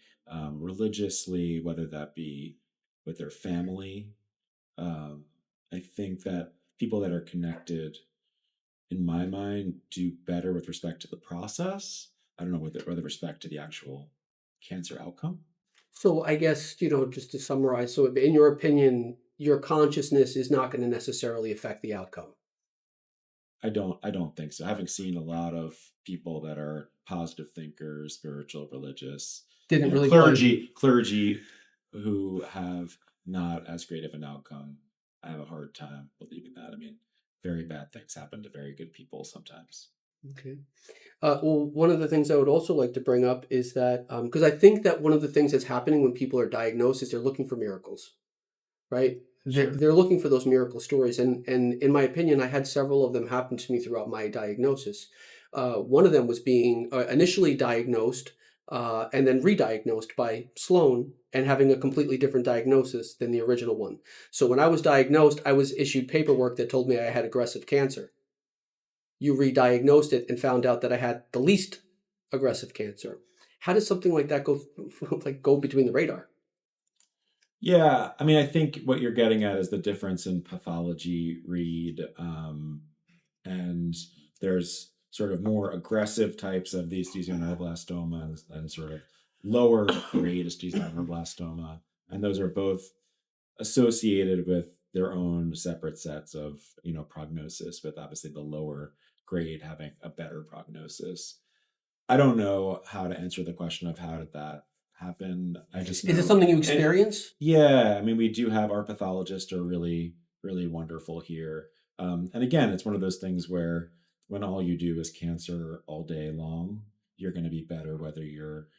religiously, whether that be with their family, um, I think that people that are connected, in my mind, do better with respect to the process. I don't know with respect to the actual cancer outcome. So I guess, just to summarize, so in your opinion, your consciousness is not going to necessarily affect the outcome. I don't think so. Having seen a lot of people that are positive thinkers, spiritual, religious, Didn't really find. clergy who have not as great of an outcome, I have a hard time believing that. I mean, very bad things happen to very good people sometimes. Okay. Well, one of the things I would also like to bring up is that because I think that one of the things that's happening when people are diagnosed is they're looking for miracles, right? They're, Sure. they're looking for those miracle stories, and in my opinion, I had several of them happen to me throughout my diagnosis. One of them was being initially diagnosed. and then re-diagnosed by Sloan and having a completely different diagnosis than the original one. So when I was diagnosed, I was issued paperwork that told me I had aggressive cancer. You re-diagnosed it and found out that I had the least aggressive cancer. How does something like that go like go between the radar? Yeah, I mean, I think what you're getting at is the difference in pathology read, and there's sort of more aggressive types of the esthesioneuroblastoma and sort of lower grade esthesioneuroblastoma, and those are both associated with their own separate sets of prognosis, with obviously the lower grade having a better prognosis. I don't know how to answer the question of how did that happen. I just Is it know, something you and experience? yeah, I mean, we do have our pathologists are really, really wonderful here. And again, it's one of those things where when all you do is cancer all day long, you're going to be better whether you're,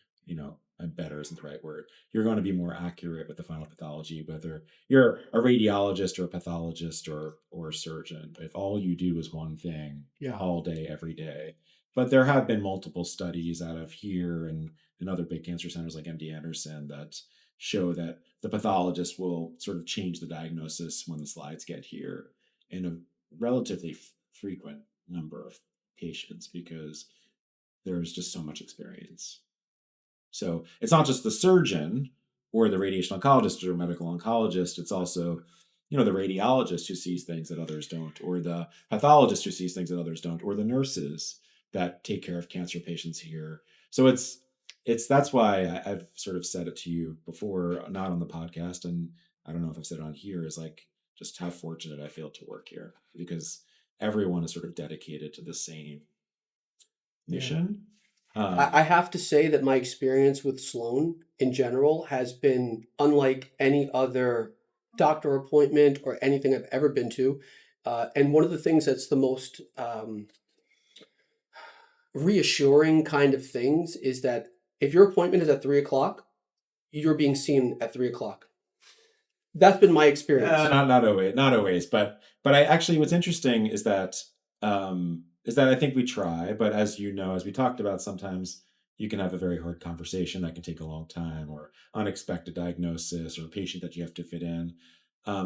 better isn't the right word. You're going to be more accurate with the final pathology, whether you're a radiologist or a pathologist or a surgeon. If all you do is one thing Yeah. all day, every day. But there have been multiple studies out of here and other big cancer centers like MD Anderson that show that the pathologist will sort of change the diagnosis when the slides get here in a relatively frequent number of patients because there's just so much experience. So it's not just the surgeon or the radiation oncologist or medical oncologist. It's also, the radiologist who sees things that others don't, or the pathologist who sees things that others don't, or the nurses that take care of cancer patients here. So that's why I've sort of said it to you before, not on the podcast, and I don't know if I've said it on here, is like just how fortunate I feel to work here because everyone is sort of dedicated to the same Yeah. mission. I have to say that my experience with Sloan in general has been unlike any other doctor appointment or anything I've ever been to. And one of the things that's the most reassuring kind of things is that if your appointment is at 3 o'clock, you're being seen at 3 o'clock. That's been my experience. Not always, but I actually what's interesting is that I think we try, but as you know, as we talked about, sometimes you can have a very hard conversation that can take a long time, or unexpected diagnosis, or a patient that you have to fit in.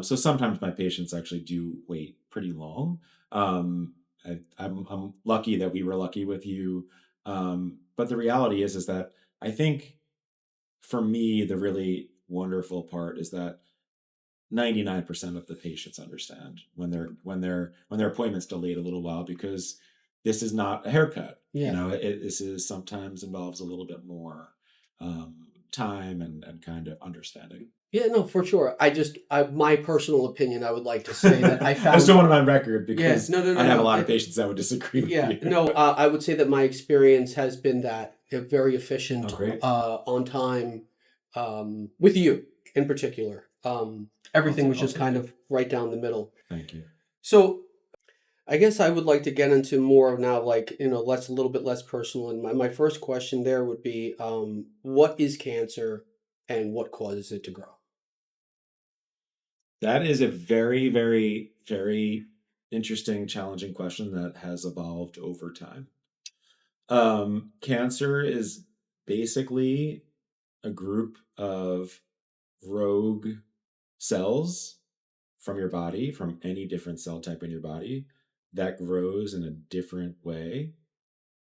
So sometimes my patients actually do wait pretty long. I'm lucky that we were lucky with you, but the reality is that I think for me the really wonderful part is that 99% of the patients understand when their appointment's delayed a little while because this is not a haircut. Yeah. This is sometimes involves a little bit more time and kind of understanding. Yeah, no, for sure. My personal opinion, I would like to say that I I just don't found, want it on record yeah, because no, no, no, I'd have a no. lot of patients that would disagree with Yeah, you. no, I would say that my experience has been that they're very Oh, efficient, great. on time, with you in particular. Everything was I'll just take kind it. of right down the middle. Thank you. So I guess I would like to get into more of now, like, less a little bit less personal. And my first question there would be, what is cancer and what causes it to grow? That is a very, very, very interesting, challenging question that has evolved over time. Cancer is basically a group of rogue cells from your body, from any different cell type in your body, that grows in a different way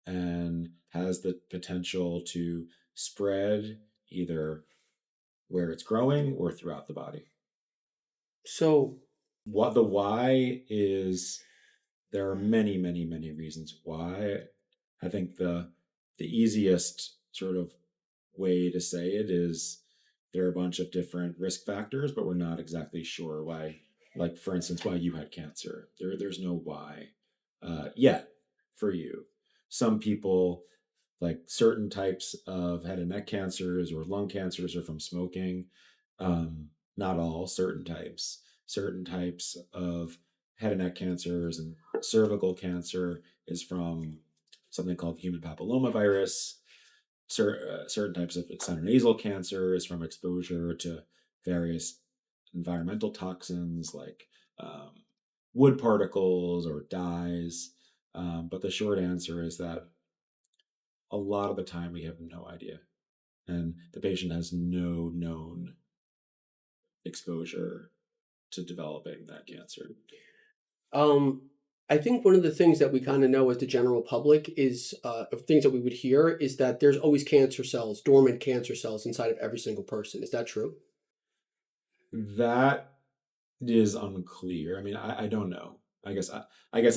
and has the potential to spread either where it's growing or throughout the body. So, What the why is, there are many, many, many reasons why. I think the easiest sort of way to say it is there are a bunch of different risk factors, but we're not exactly sure why. Like for instance, why you had cancer. There's no why yet for you. Some people, like certain types of head and neck cancers or lung cancers, are from smoking. Not all, certain types. Certain types of head and neck cancers and cervical cancer is from something called human papillomavirus. Certain types of sinonasal cancer is from exposure to various environmental toxins like um, wood particles or dyes. But the short answer is that a lot of the time we have no idea. And the patient has no known exposure to developing that cancer. Um, I think one of the things that we kind of know as the general public is, of things that we would hear, is that there's always cancer cells, dormant cancer cells inside of every single person. Is that true? That is unclear. I mean, I don't know. I guess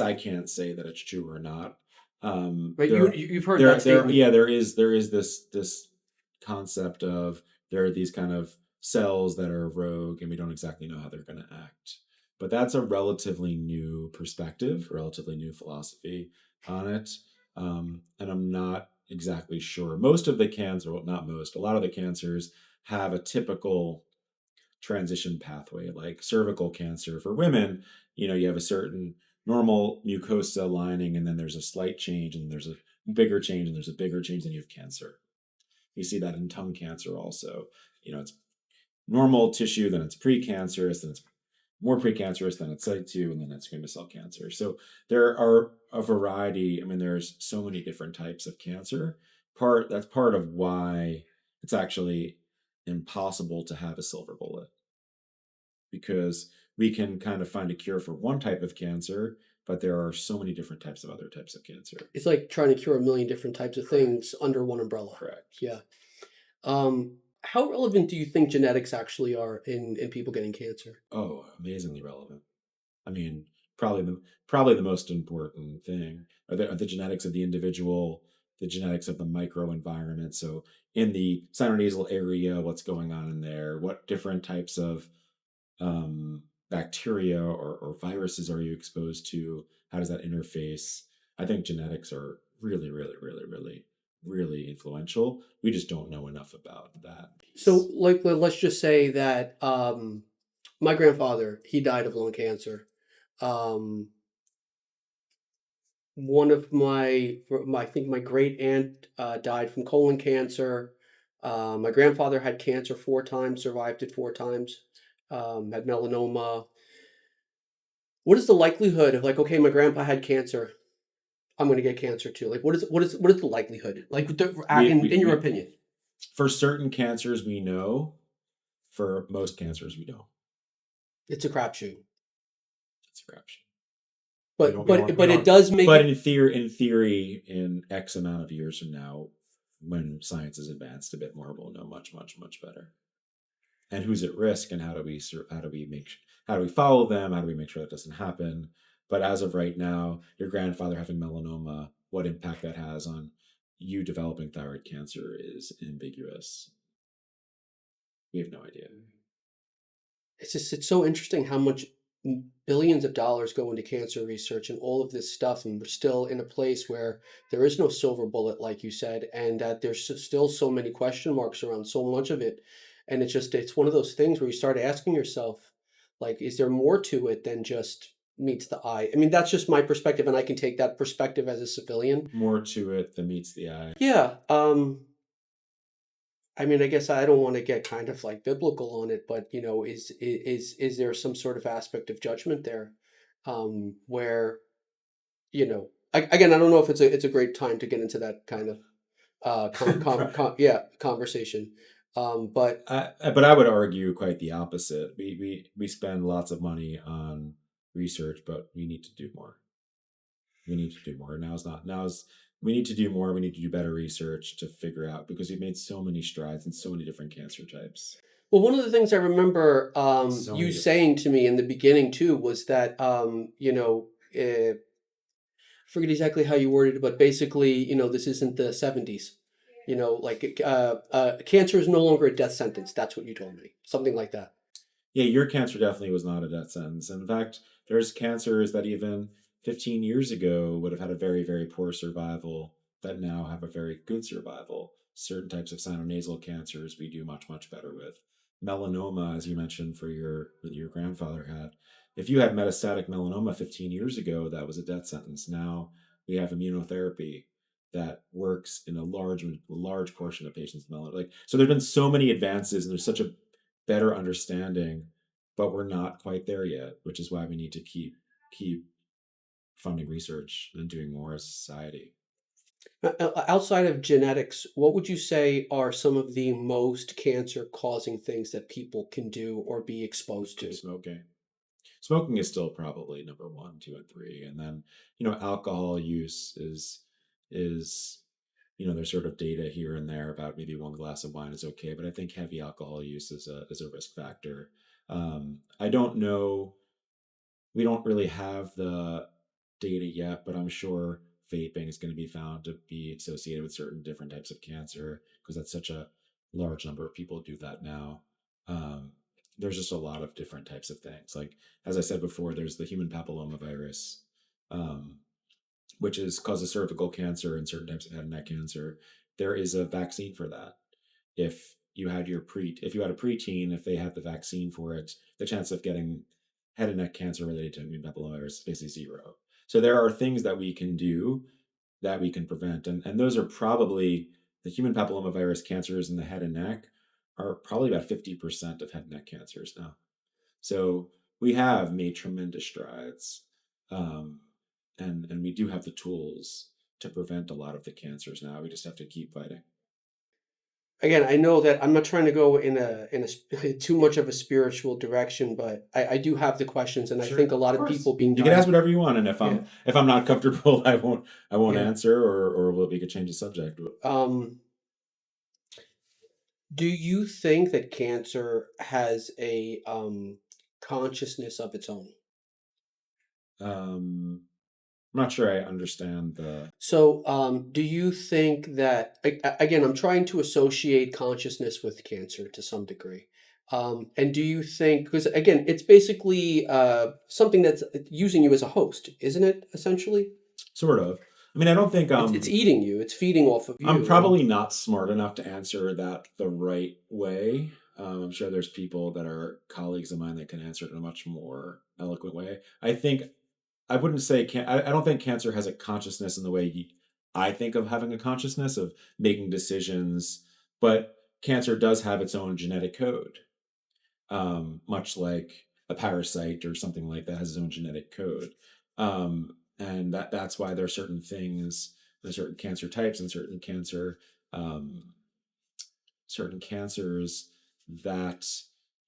I can't say that it's true or not. Right? There You've heard that statement. yeah, there is this concept of there are these kind of cells that are rogue and we don't exactly know how they're going to act. But that's a relatively new perspective, relatively new philosophy on it. And I'm not exactly sure. Most of the cancer, well, not most, a lot of the cancers have a typical transition pathway, like cervical cancer for women. You have a certain normal mucosa lining, and then there's a slight change, and then there's a bigger change, and there's a bigger change, and you have cancer. You see that in tongue cancer also. It's normal tissue, then it's precancerous, then it's more precancerous, then it's site 2, and then it's squamous cell cancer. So there are a variety. I mean, there's so many different types of cancer. That's part of why it's actually impossible to have a silver bullet, because we can kind of find a cure for one type of cancer, but there are so many different types of other types of cancer. It's like trying to cure a million different types of Correct. things under one umbrella. Correct. Yeah. How relevant do you think genetics actually are in people getting cancer? Oh, amazingly relevant. I mean, probably the most important thing are the genetics of the individual, the genetics of the microenvironment. So in the sinonasal area, what's going on in there? What different types of bacteria or viruses are you exposed to? How does that interface? I think genetics are really, really, really, really, really influential. We just don't know enough about that So, piece. like, let's just say that my grandfather, he died of lung cancer. Um, One of I think my great aunt died from colon cancer. My grandfather had cancer 4 times, survived it 4 times. Had melanoma. What is the likelihood of, like, okay, my grandpa had cancer, I'm going to get cancer too? Like, what is the likelihood? Like, in your We opinion? For certain cancers we know, for most cancers we don't. It's a crapshoot. It's a crapshoot. We But it don't. does make But it. in X amount of years from now, when science is advanced a bit more, we'll know much, much, much better. And who's at risk, and how do we follow them? How do we make sure that doesn't happen? But as of right now, your grandfather having melanoma, what impact that has on you developing thyroid cancer is ambiguous. We have no idea. It's so interesting how much billions of dollars go into cancer research and all of this stuff, and we're still in a place where there is no silver bullet, like you said, and that there's still so many question marks around so much of it. And it's one of those things where you start asking yourself, like, is there more to it than just meets the eye? I mean, that's just my perspective, and I can take that perspective as a civilian. More to it than meets the eye. Yeah. I mean, I guess I don't want to get kind of like biblical on it, but is there some sort of aspect of judgment there, where again, I don't know if it's a great time to get into that kind of conversation, but But I would argue quite the opposite. We spend lots of money on research, but we need to do more. We need to do more. We need to do more. We need to do better research to figure out, because we've made so many strides in so many different cancer types. well, one of the things I remember So you many different. saying to me in the beginning too was that forget exactly how you worded it, but basically, this isn't the 70s. Like cancer is no longer a death sentence. That's what you told me. Something like that. Yeah, your cancer definitely was not a death sentence. In fact, there's cancers that even 15 years ago would have had a very, very poor survival that now have a very good survival. Certain types of sinonasal cancers we do much, much better with. Melanoma, as you mentioned, that your grandfather had. If you had metastatic melanoma 15 years ago, that was a death sentence. Now we have immunotherapy that works in a large portion of patients with melanoma. So there've been so many advances, and there's such a better understanding, but we're not quite there yet, which is why we need to keep funding research and doing more as a society. Outside of genetics, what would you say are some of the most cancer-causing things that people can do or be exposed Okay, to? smoking. Smoking is still probably number one, two, and three, and then alcohol use is there's sort of data here and there about maybe one glass of wine is okay, but I think heavy alcohol use is a risk factor. I don't know. We don't really have the data yet, but I'm sure vaping is going to be found to be associated with certain different types of cancer because that's such a large number of people do that now. Um, there's just a lot of different types of things. Like as I said before, there's the human papillomavirus, um, which is causes cervical cancer and certain types of head and neck cancer. There is a vaccine for that. If you had a preteen, if they had the vaccine for it, the chance of getting head and neck cancer related to immune papillomavirus is basically zero. So there are things that we can do that we can prevent, and those are probably the human papillomavirus cancers in the head and neck are probably about 50% of head and neck cancers now. So we have made tremendous strides, um, and we do have the tools to prevent a lot of the cancers now. We just have to keep fighting. Again, I know that I'm not trying to go in a too much of a spiritual direction, but I do have the questions, and I Sure, think a of lot of course. people being You can ask diagnosed. whatever you want, and Yeah, if I'm not comfortable, I won't yeah. answer, or we could change the subject. Um, do you think that cancer has a consciousness of its own? I'm not sure I understand the. So, do you think that, again, I'm trying to associate consciousness with cancer to some degree. And do you think, because again, it's basically something that's using you as a host, isn't it, essentially? Sort of. I mean, I don't think It's eating you, it's feeding off of I'm you. And probably not smart enough to answer that the right way. I'm sure there's people that are colleagues of mine that can answer it in a much more eloquent way. I wouldn't say I don't think cancer has a consciousness in the way I think of having a consciousness of making decisions, but cancer does have its own genetic code, much like a parasite or something like that has its own genetic code, and that's why there are certain things, there's certain cancer types and um, certain cancers that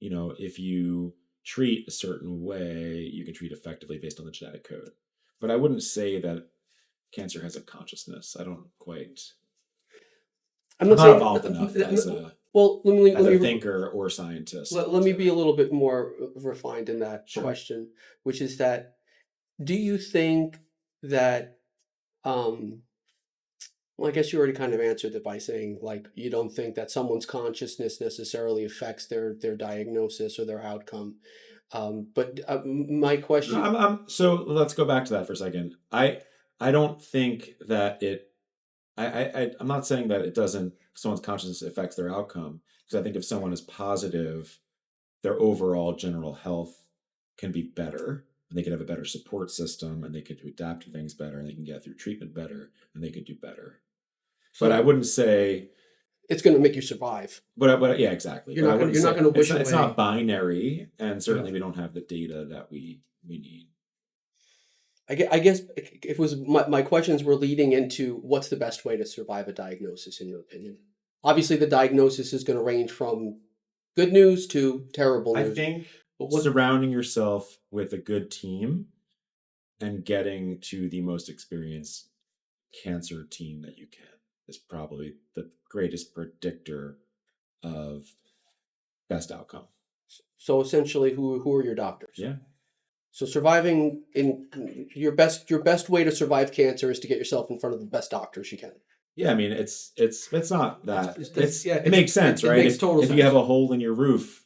if you treat a certain way, you can treat effectively based on the genetic code. But I wouldn't say that cancer has a consciousness. I don't quite. I'm I'm not not saying, evolved enough well, as a thinker or scientist let me be to. a little bit more refined in that Sure. question, which is that, do you think that, um, well, I guess you already kind of answered it by saying, like, you don't think that someone's consciousness necessarily affects their diagnosis or their outcome. But my No, question, so let's go back to that for a second. I don't think that it. I'm not saying that it doesn't. Someone's consciousness affects their outcome because I think if someone is positive, their overall general health can be better, and they can have a better support system, and they can adapt to things better, and they can get through treatment better, and they could do better. But I so wouldn't say. it's going to make you survive. But yeah, exactly. But I wouldn't You're not say going to it's wish not, it's not away. binary, and Yeah. certainly we don't have the data that we need. I guess it was my questions were leading into what's the best way to survive a diagnosis, in your opinion? Obviously, the diagnosis is going to range from good news to terrible I news. think But what surrounding yourself with a good team and getting to the most experienced cancer team that you can is probably the greatest predictor of best outcome. so essentially, who are your doctors? Yeah. So surviving in your best way to survive cancer is to get yourself in front of the best doctors you can. Yeah, I mean it's not that Yeah, it makes sense, it right? makes If total if you have sense. a hole in your roof,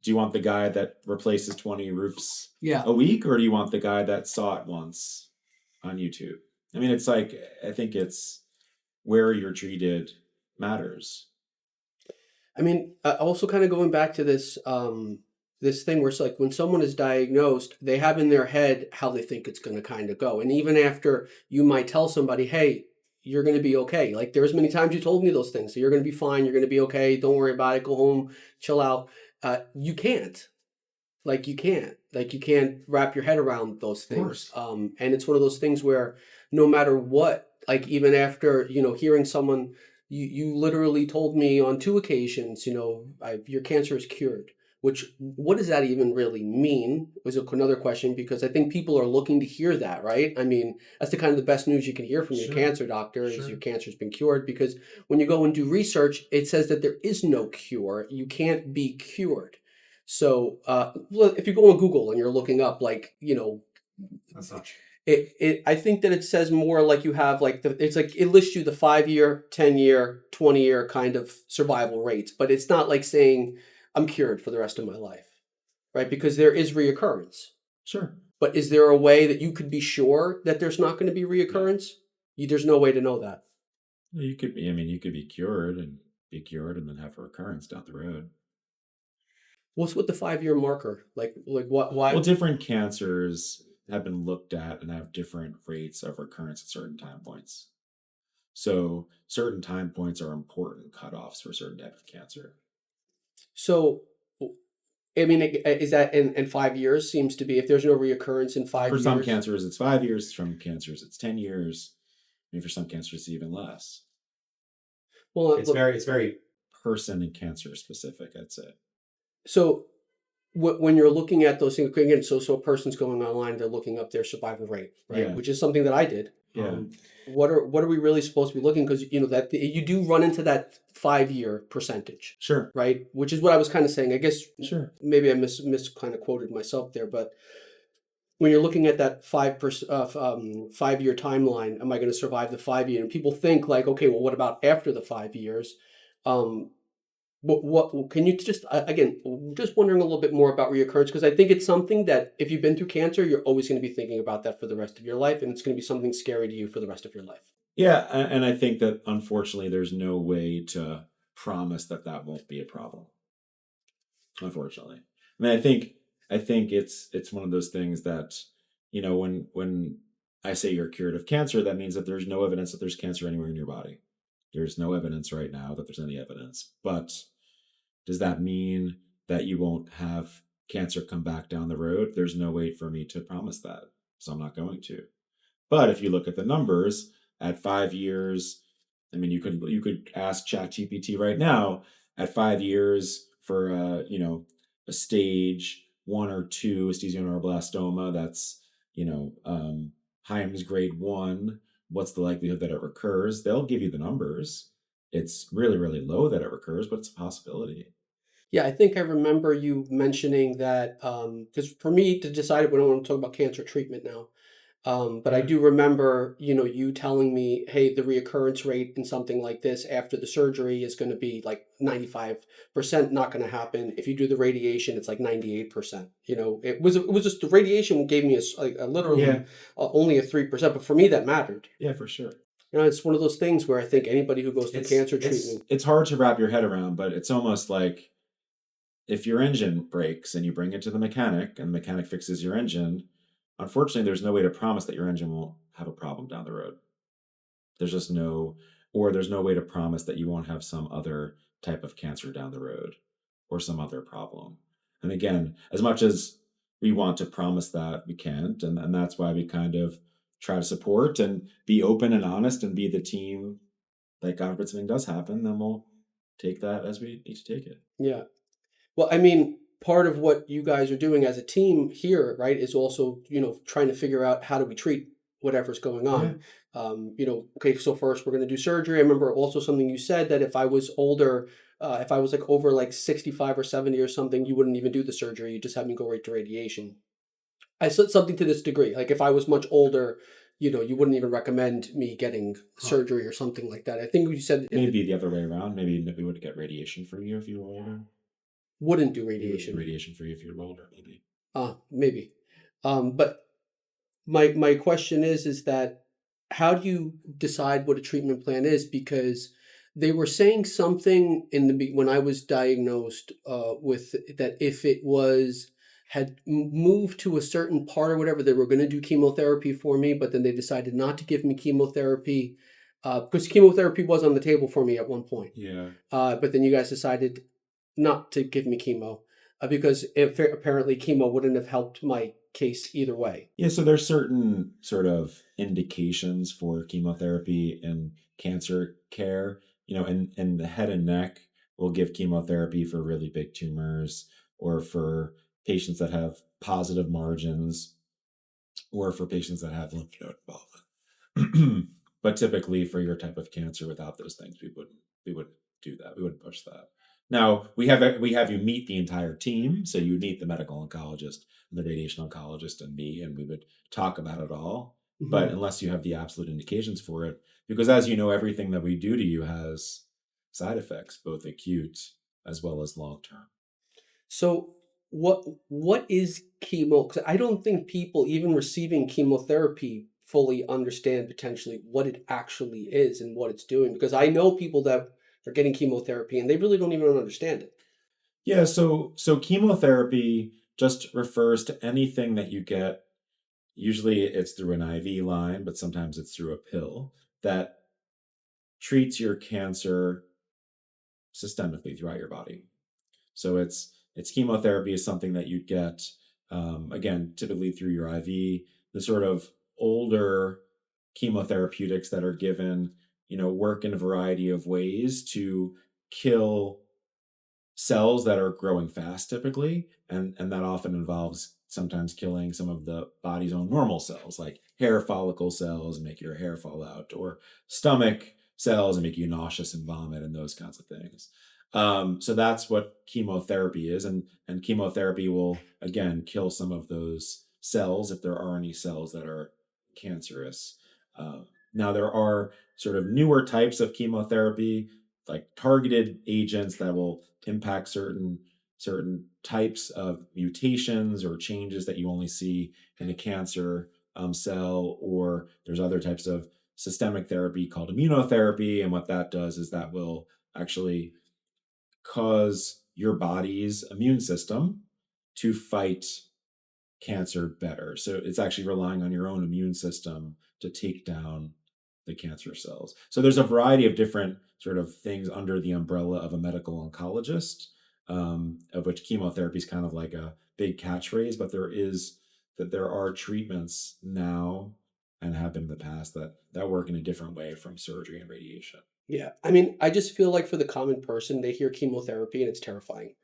do you want the guy that replaces 20 roofs Yeah. a week, or do you want the guy that saw it once on YouTube? I mean, it's like I think it's where you're treated matters. I mean, also kind of going back to this this thing where it's like when someone is diagnosed, they have in their head how they think it's going to kind of go, and even after you might tell somebody, "Hey, you're going to be okay." Like there's many times you told me those things, so you're going to be fine, you're going to be okay. Don't worry about it. Go home, chill out. You can't. Like you can't wrap your head around those Of things. course. And it's one of those things where no matter what. like even after hearing someone, you literally told me on two occasions, your cancer is cured. Which, what does that even really mean, was another question, because I think people are looking to hear that, right? I mean, that's the kind of the best news you can hear from your Sure, cancer doctor, is your sure. cancer's been cured. Because when you go and do research, it says that there is no cure. You can't be cured. So well, if you go on Google and you're looking up, like, That's not true. I think that it says more like, you have like it's like it lists you the 5 year, 10 year, 20 year kind of survival rates, but it's not like saying I'm cured for the rest of my life, right? Because there is reoccurrence. Sure. But is there a way that you could be sure that there's not going to be No. reoccurrence? There's no way to know that. You could be, I mean, you could be cured and then have a recurrence down the road. What's with the 5 year marker? Like what? Why? Well, different cancers have been looked at and have different rates of recurrence at certain time points. So certain time points are important cutoffs for certain type of cancer. So, I mean, is that in 5 years seems to be, if there's no reoccurrence in five For some years? cancers, it's 5 years. Some cancers, it's 10 years. Maybe for some cancers, it's even less. Well, It's very person and cancer specific, I'd say. so when you're looking at those things again, so a person's going online, they're looking up their survival rate, right? Yeah, Which is something that I did. yeah, What are we really supposed to be looking? Because that you do run into that 5 year percentage, sure, right? Which is what I was kind of saying. I guess sure. maybe I mis kind of quoted myself there, but when you're looking at that 5 year timeline, am I going to survive the 5 year? And people think like, okay, well, what about after the 5 years? Um, what can you just again, just wondering a little bit more about reoccurrence, because I think it's something that if you've been through cancer, you're always going to be thinking about that for the rest of your life, and it's going to be something scary to you for the rest of your life. Yeah, and I think that unfortunately, there's no way to promise that that won't be a problem. Unfortunately, I mean, I think it's one of those things that when I say you're cured of cancer, that means that there's no evidence that there's cancer anywhere in your body. There's no evidence right now that there's any evidence. But does that mean that you won't have cancer come back down the road? There's no way for me to promise that, so I'm not going to. But if you look at the numbers at 5 years, I mean, you could ask ChatGPT right now at 5 years for a stage 1 or 2 esthesioneuroblastoma. That's Hyams grade 1. What's the likelihood that it recurs? They'll give you the numbers. It's really really low that it recurs, but it's a possibility. Yeah, I think I remember you mentioning that, because for me to decide, we don't want to talk about cancer treatment now. But I Yeah. do remember, you telling me, hey, the reoccurrence rate in something like this after the surgery is going to be like 95% not going to happen. If you do the radiation, it's like 98%. It was just the radiation gave me a Yeah. literally only a 3%, but for me that mattered. Yeah, for sure. It's one of those things where I think anybody who goes through It's cancer it's treatment. it's hard to wrap your head around, but it's almost like if your engine breaks and you bring it to the mechanic and the mechanic fixes your engine, unfortunately, there's no way to promise that your engine won't have a problem down the road. There's just no, or there's no way to promise that you won't have some other type of cancer down the road or some other problem. And again, as much as we want to promise that, we can't. And that's why we kind of try to support and be open and honest and be the team. Like, God forbid something does happen, then we'll take that as we need to take it. Yeah. Well, I mean, part of what you guys are doing as a team here, right, is also, trying to figure out how do we treat whatever's going Yeah. on. Okay, so first we're going to do surgery. I remember also something you said, that if I was older, if I was like over like 65 or 70 or something, you wouldn't even do the surgery. You just have me go right to radiation. I said something to this degree. Like if I was much older, you wouldn't even recommend me getting Huh. surgery or something like that. I think you said Maybe the other way around. Maybe we would get radiation for you if you were older. wouldn't do We would do radiation. radiation for you if you were older, maybe. Maybe. But my question is that how do you decide what a treatment plan is? Because they were saying something when I was diagnosed with that, if it was had moved to a certain part or whatever, they were going to do chemotherapy for me, but then they decided not to give me chemotherapy, because chemotherapy was on the table for me at one point. Yeah. But then you guys decided not to give me chemo. because if apparently chemo wouldn't have helped my case either way. Yeah, so there's certain sort of indications for chemotherapy in cancer care. In the head and neck, we'll give chemotherapy for really big tumors or for patients that have positive margins or for patients that have lymph node involvement. But typically for your type of cancer without those things, we wouldn't do that. We wouldn't push that. Now we have you meet the entire team, so you meet the medical oncologist and the radiation oncologist and me, and we would talk about it all. But Mhm. unless you have the absolute indications for it, because as you know, everything that we do to you has side effects, both acute as well as long term. So what is chemo? Because I don't think people even receiving chemotherapy fully understand potentially what it actually is and what it's doing. Because I know people that are getting chemotherapy and they really don't even understand it. Yeah, so chemotherapy just refers to anything that you get. Usually it's through an IV line, but sometimes it's through a pill that treats your cancer systemically throughout your body. So it's chemotherapy is something that you get again typically through your IV. The sort of older chemotherapeutics that are given, work in a variety of ways to kill cells that are growing fast typically, and that often involves sometimes killing some of the body's own normal cells like hair follicle cells and make your hair fall out, or stomach cells and make you nauseous and vomit and those kinds of things. So that's what chemotherapy is, and chemotherapy will again kill some of those cells if there are any cells that are cancerous. Now there are sort of newer types of chemotherapy like targeted agents that will impact certain types of mutations or changes that you only see in a cancer cell, or there's other types of systemic therapy called immunotherapy, and what that does is that will actually cause your body's immune system to fight cancer better. So it's actually relying on your own immune system to take down the cancer cells. So there's a variety of different sort of things under the umbrella of a medical oncologist, of which chemotherapy is kind of like a big catchphrase, but there are treatments now and have been in the past that work in a different way from surgery and radiation. Yeah, I mean, I just feel like for the common person, they hear chemotherapy and it's terrifying.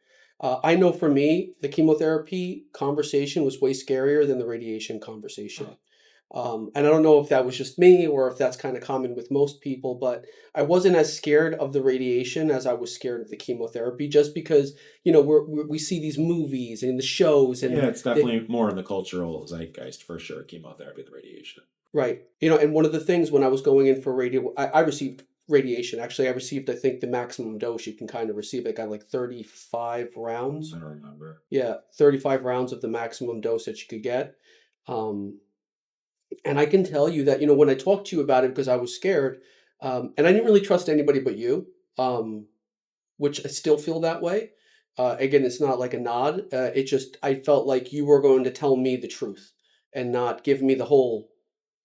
I know for me, the chemotherapy conversation was way scarier than the radiation conversation. And I don't know if that was just me or if that's kind of common with most people, but I wasn't as scared of the radiation as I was scared of the chemotherapy, just because we see these movies and the shows Yeah, and it's the definitely more in the cultural zeitgeist for sure, chemotherapy, the radiation. right. And one of the things when I was going in for radio, I received radiation. Actually, I received, I think, the maximum dose you can kind of receive. I got like 35 rounds. I don't remember. Yeah, 35 rounds of the maximum dose that you could get. Um, and I can tell you that, when I talked to you about it because I was scared, and I didn't really trust anybody but you, um, which I still feel that way. Again, it's not like a nod. It just, I felt like you were going to tell me the truth and not give me the whole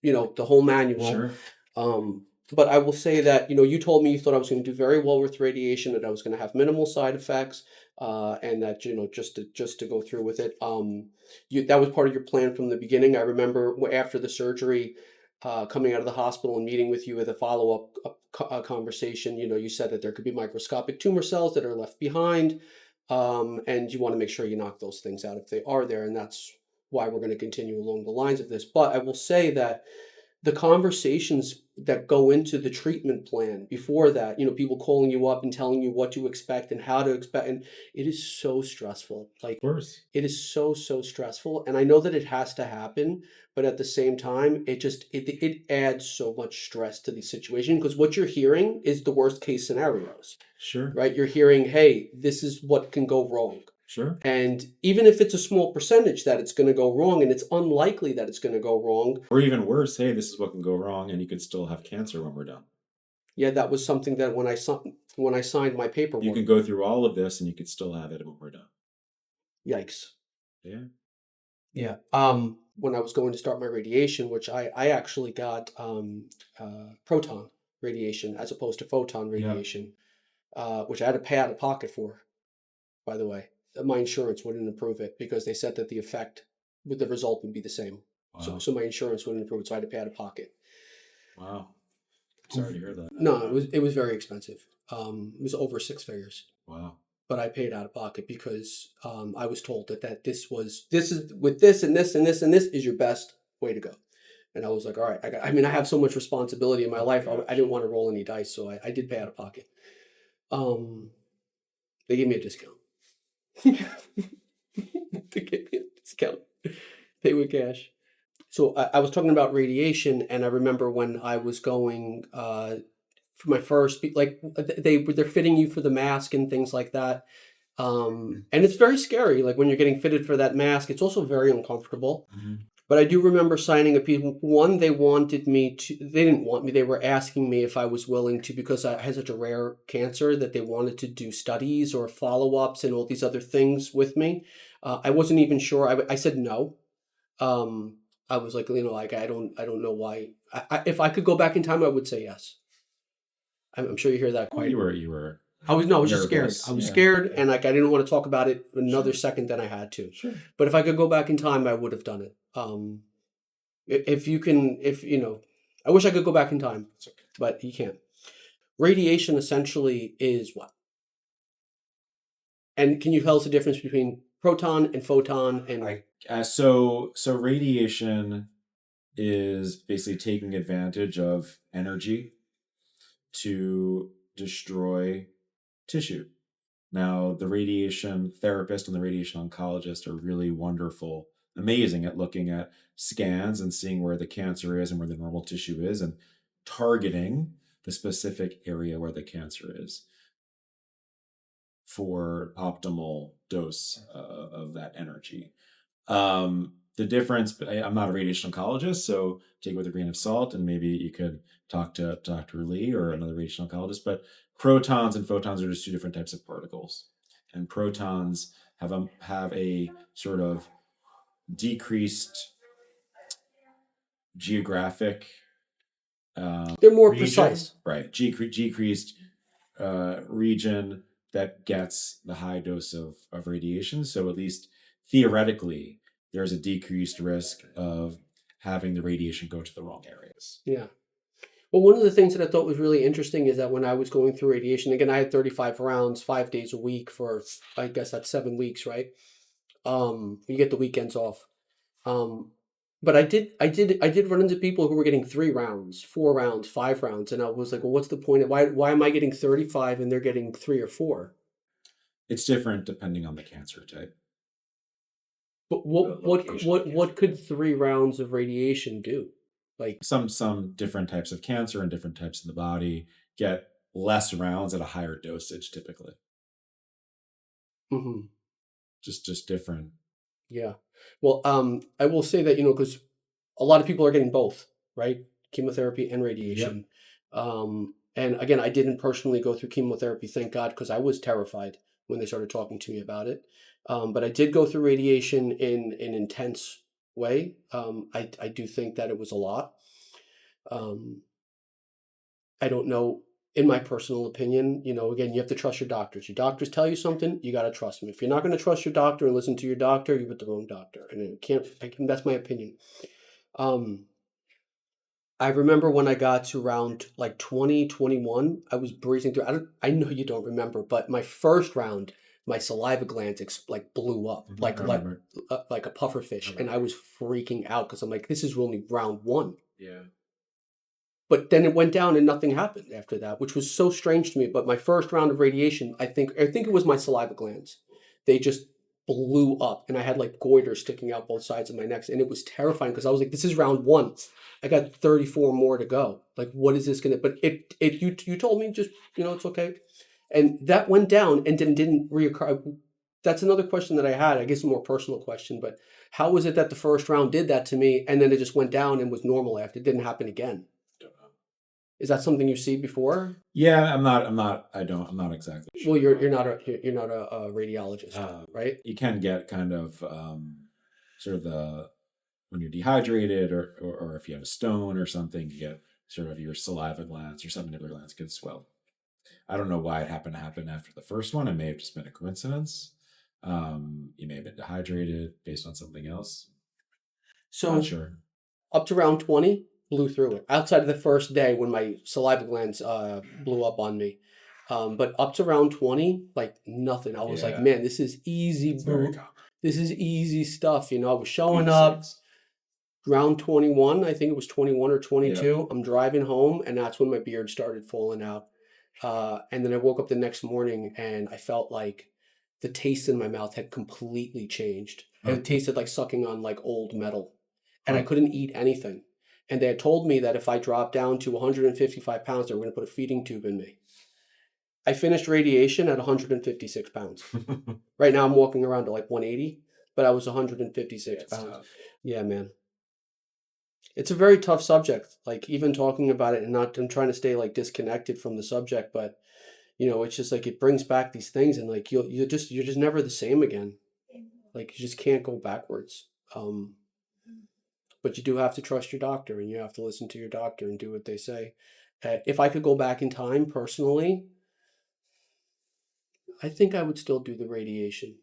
manual. Sure. Um, but I will say that, you told me you thought I was going to do very well with radiation, that I was going to have minimal side effects, and that, just to go through with it. That was part of your plan from the beginning. I remember after the surgery, coming out of the hospital and meeting with you with a follow-up conversation, you said that there could be microscopic tumor cells that are left behind, and you want to make sure you knock those things out if they are there, and that's why we're going to continue along the lines of this. But I will say that the conversations that go into the treatment plan before that, people calling you up and telling you what to expect and how to expect, and it is so stressful. Of Like, course. it is so, so stressful. And I know that it has to happen, but at the same time, it adds so much stress to the situation because what you're hearing is the worst case scenarios, Sure. right? You're hearing, hey, this is what can go wrong. Sure. And even if it's a small percentage that it's going to go wrong, and it's unlikely that it's going to go wrong, Or even worse, hey, this is what can go wrong, and you could still have cancer when we're done. yeah, that was something that when I signed my You paperwork, can go through all of this, and you could still have it when we're done. yikes. Yeah. Yeah. When I was going to start my radiation, which I actually got proton radiation as opposed to photon Yeah. radiation, which I had to pay out of pocket for, by the way. my insurance wouldn't approve it because they said that the effect with the result would be the same. So, Wow. so my insurance wouldn't approve it, so I had to pay out of pocket. Wow. Sorry to hear that. No, it was very expensive. It was over six figures, Wow. but I paid out of pocket because I was told that this is with this and this and this and this is your best way to go. And I was like, all right, I mean, I have so much responsibility in my life. I didn't want to roll any dice, so I did pay out of pocket. Um, they gave me a discount. They gave me a discount. Pay with cash. So I was talking about radiation, and I remember when I was going for my first, like they're fitting you for the mask and things like that. And it's very scary. Like when you're getting fitted for that mask, it's also very uncomfortable. Mm-hmm. But I do remember signing a piece. One, they wanted me to, they didn't want me, they were asking me if I was willing to, because I had such a rare cancer that they wanted to do studies or follow ups and all these other things with me. I wasn't even sure. I said no. I was like, like I don't know why. If I could go back in time, I would say yes. I'm sure you hear that Well, quite. you were I was just scared. nervous. I was Yeah. scared, and like I didn't want to talk about it another Sure. second than I had to. Sure. But if I could go back in time, I would have done it. If you can, I wish I could go back in time, It's okay. but you can't. Radiation essentially is what? And can you tell us the difference between proton and photon and So radiation is basically taking advantage of energy to destroy tissue. Now, the radiation therapist and the radiation oncologist are really wonderful, amazing at looking at scans and seeing where the cancer is and where the normal tissue is and targeting the specific area where the cancer is for optimal dose of that energy. The difference, I'm not a radiation oncologist, so take it with a grain of salt, and maybe you could talk to Dr. Lee or another radiation oncologist. But protons and photons are just two different types of particles, and protons have a sort of decreased geographic they're more region, precise? right? Decreased region that gets the high dose of radiation. So at least theoretically, there's a decreased risk of having the radiation go to the wrong areas. Yeah. Well, one of the things that I thought was really interesting is that when I was going through radiation, again, I had 35 rounds, 5 days a week for, I guess that's 7 weeks, right? You get the weekends off. Um, but I did run into people who were getting 3 rounds, 4 rounds, 5 rounds, and I was like, well, what's the point? Why am I getting 35 and they're getting 3 or 4? It's different depending on the cancer type. But The what location of the what cancer. could 3 rounds of radiation do? Like, Some different types of cancer and different types in the body get less rounds at a higher dosage typically. mhm. Just different. Yeah. Well, I will say that, because a lot of people are getting both, right? Chemotherapy and Yep. radiation. And again, I didn't personally go through chemotherapy, thank God, because I was terrified when they started talking to me about it. But I did go through radiation in an intense way. I do think that it was a lot. Um, I don't know. In my personal opinion, again, you have to trust your doctors. Your doctors tell you something, you got to trust them. If you're not going to trust your doctor and listen to your doctor, you're with the wrong doctor. And it can't, that's my opinion. Um, I remember when I got to around like 2021, I was breezing through. I know you don't remember, but my first round, my saliva glands like blew up, I like remember. like a puffer fish, I and I remember. was freaking out because I'm like, this is only round one. Yeah. But then it went down and nothing happened after that, which was so strange to me. But my first round of radiation, I think it was my saliva glands. They just blew up and I had like goiter sticking out both sides of my neck. And it was terrifying because I was like, this is round one. I got 34 more to go. Like, what is this gonna, but you told me just, it's okay. And that went down and then didn't reoccur. That's another question that I had. I guess a more personal question, but how was it that the first round did that to me and then it just went down and was normal after? It didn't happen again. Don't know. Is that something you see before? Yeah, I'm not exactly Well, sure. you're not a radiologist, right? You can get kind of sort of when you're dehydrated or if you have a stone or something, you get sort of your saliva glands or submandibular glands get swelled. I don't know why it happened to happen after the first one. It may have just been a coincidence. You may have been dehydrated based on something else. Not So sure. up to round 20, blew through it. Outside of the first day when my saliva glands blew up on me. But up to round 20, like nothing. I was like, Yeah, man, this is easy, it's very boo. common. This is easy stuff. You know, I was showing up. 26. Round 21, I think it was 21 or Yep. 22. I'm driving home, and that's when my beard started falling out. And then I woke up the next morning, and I felt like the taste in my mouth had completely changed. Huh. It tasted like sucking on like old metal, and I Huh. couldn't eat anything. And they had told me that if I dropped down to 155 pounds, they were going to put a feeding tube in me. I finished radiation at 156 pounds. Right now, I'm walking around to like 180, but I was 156 It's pounds. tough. Yeah, man. It's a very tough subject. Like even talking about it and not I'm trying to stay like disconnected from the subject, but you know, it's just like it brings back these things and like you're just never the same again. Like you just can't go backwards. But you do have to trust your doctor and you have to listen to your doctor and do what they say. If I could go back in time personally, I think I would still do the radiation.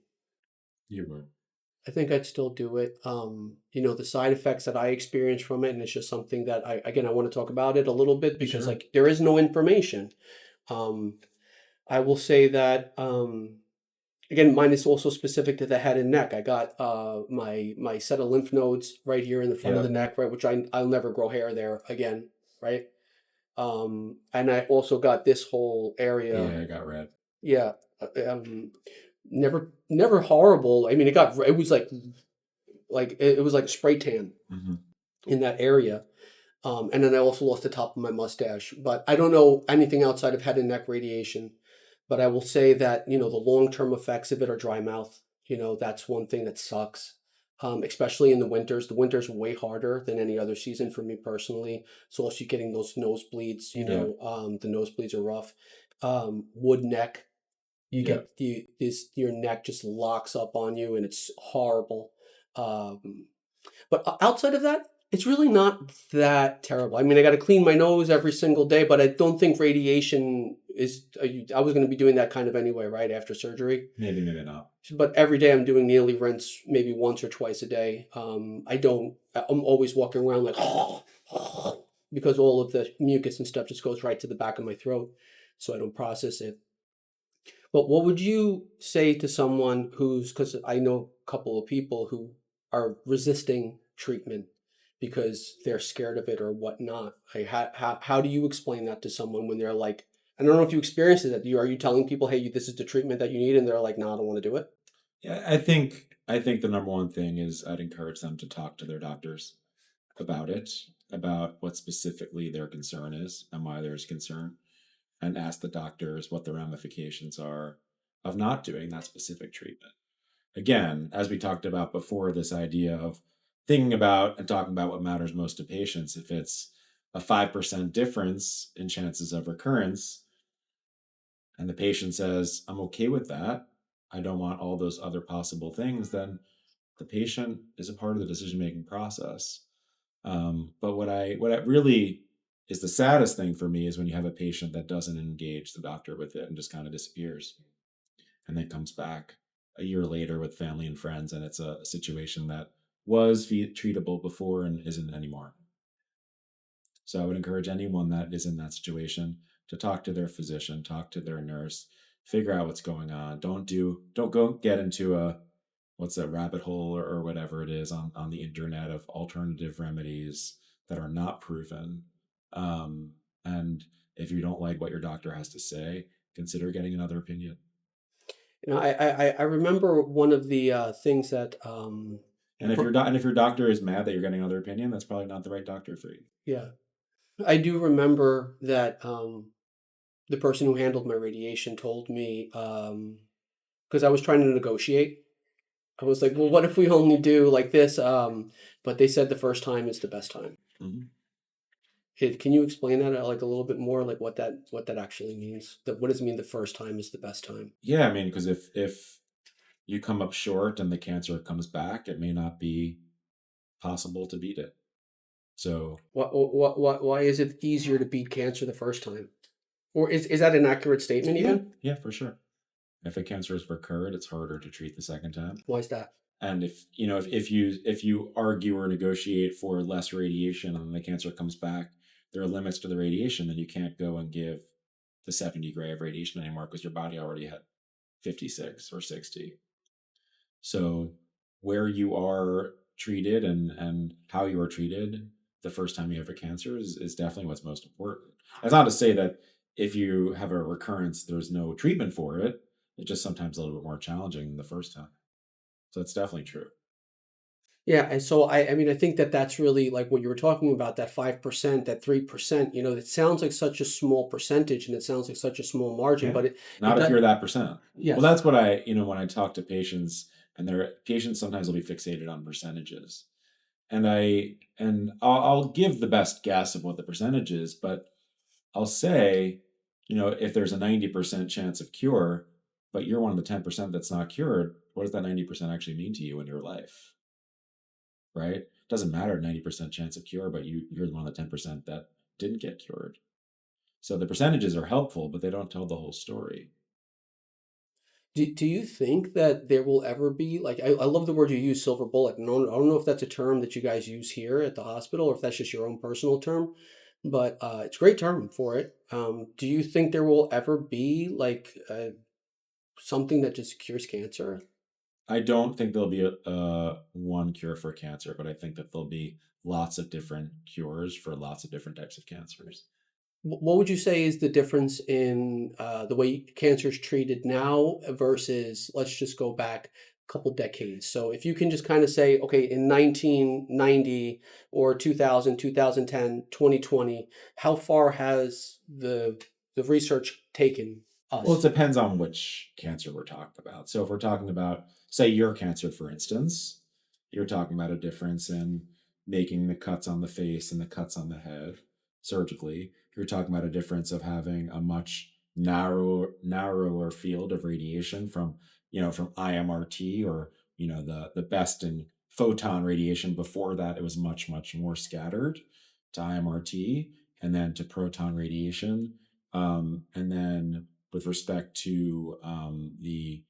You would. I think I'd still do it. You know, the side effects that I experienced from it, and it's just something that I want to talk about it a little bit because Sure. like there is no information. Um, I will say that again, mine is also specific to the head and neck. I got my set of lymph nodes right here in the front of the Yep. neck, right, which I'll never grow hair there again, right? And I also got this whole area, Yeah, I got red. yeah, never horrible. I mean, it was like it was like spray tan Hmm. in that area. And then I also lost the top of my mustache. But I don't know anything outside of head and neck radiation. But I will say that, you know, the long term effects of it are dry mouth. You know, that's one thing that sucks, especially in the winters. The winter's way harder than any other season for me personally. So also getting those nosebleeds, you Yep. know, the nosebleeds are rough. Wood neck, you Yep. get your neck just locks up on you and it's horrible. Um, but outside of that, it's really not that terrible. I mean, I got to clean my nose every single day, but I don't think radiation is. I was going to be doing that kind of anyway, right after surgery. Maybe, maybe not. But every day I'm doing nearly rinse, maybe once or twice a day. I don't. I'm always walking around like because all of the mucus and stuff just goes right to the back of my throat, so I don't process it. But what would you say to someone who's, because I know a couple of people who are resisting treatment because they're scared of it or whatnot? Like, how do you explain that to someone when they're like, I don't know if you experience it. Are you telling people, hey, this is the treatment that you need, and they're like, no, I don't want to do it. Yeah, I think the number one thing is I'd encourage them to talk to their doctors about it, about what specifically their concern is and why there's concern, and ask the doctors what the ramifications are of not doing that specific treatment. Again, as we talked about before, this idea of thinking about and talking about what matters most to patients, if it's a 5% difference in chances of recurrence, and the patient says, I'm okay with that, I don't want all those other possible things, then the patient is a part of the decision making process. But what I really is the saddest thing for me is when you have a patient that doesn't engage the doctor with it and just kind of disappears and then comes back a year later with family and friends, and it's a situation that was treatable before and isn't anymore. So I would encourage anyone that is in that situation to talk to their physician, talk to their nurse, figure out what's going on. Don't go get into a what's that rabbit hole or whatever it is on the internet of alternative remedies that are not proven. And if you don't like what your doctor has to say, consider getting another opinion. You know, I remember one of the things that And if your doctor is mad that you're getting another opinion, that's probably not the right doctor for you. yeah, I do remember that the person who handled my radiation told me because I was trying to negotiate. I was like, well, what if we only do like this? But they said the first time is the best time. Mhm. Can you explain that like a little bit more, like what that actually means? That what does it mean the first time is the best time? Yeah, I mean, because if you come up short and the cancer comes back, it may not be possible to beat it. So Why is it easier to beat cancer the first time? Or is that an accurate statement yeah, even? yeah, for sure. If a cancer has recurred, it's harder to treat the second time. Why is that? And if you argue or negotiate for less radiation and the cancer comes back, there are limits to the radiation, then you can't go and give the 70 gray of radiation anymore because your body already had 56 or 60. So where you are treated and how you are treated the first time you have a cancer is definitely what's most important. That's not to say that if you have a recurrence, there's no treatment for it. It's just sometimes a little bit more challenging than the first time. So it's definitely true. Yeah, and so I mean, I think that that's really like what you were talking about, that 5%, that 3%, it sounds like such a small percentage and it sounds like such a small margin, Yeah. but it Not if does. you're that percent. Well, Yes. that's what when I talk to patients and their patients sometimes will be fixated on percentages. And I'll give the best guess of what the percentage is, but I'll say, if there's a 90% chance of cure, but you're one of the 10% that's not cured, what does that 90% actually mean to you in your life? Right? It doesn't matter 90% chance of cure, but you're one of the 10% that didn't get cured. So the percentages are helpful, but they don't tell the whole story. Do you think that there will ever be, like, I love the word you use, silver bullet, and I don't know if that's a term that you guys use here at the hospital or if that's just your own personal term, but it's a great term for it. Do you think there will ever be like something that just cures cancer? I don't think there'll be a one cure for cancer, but I think that there'll be lots of different cures for lots of different types of cancers. What would you say is the difference in the way cancer is treated now versus, let's just go back a couple decades? So if you can just kind of say, okay, in 1990 or 2000, 2010, 2020, how far has the research taken Well, it us? depends on which cancer we're talking about. So if we're talking about, say, your cancer, for instance, you're talking about a difference in making the cuts on the face and the cuts on the head surgically. You're talking about a difference of having a much narrower field of radiation from IMRT or the best in photon radiation. Before that, it was much, much more scattered to IMRT and then to proton radiation. And then with respect to the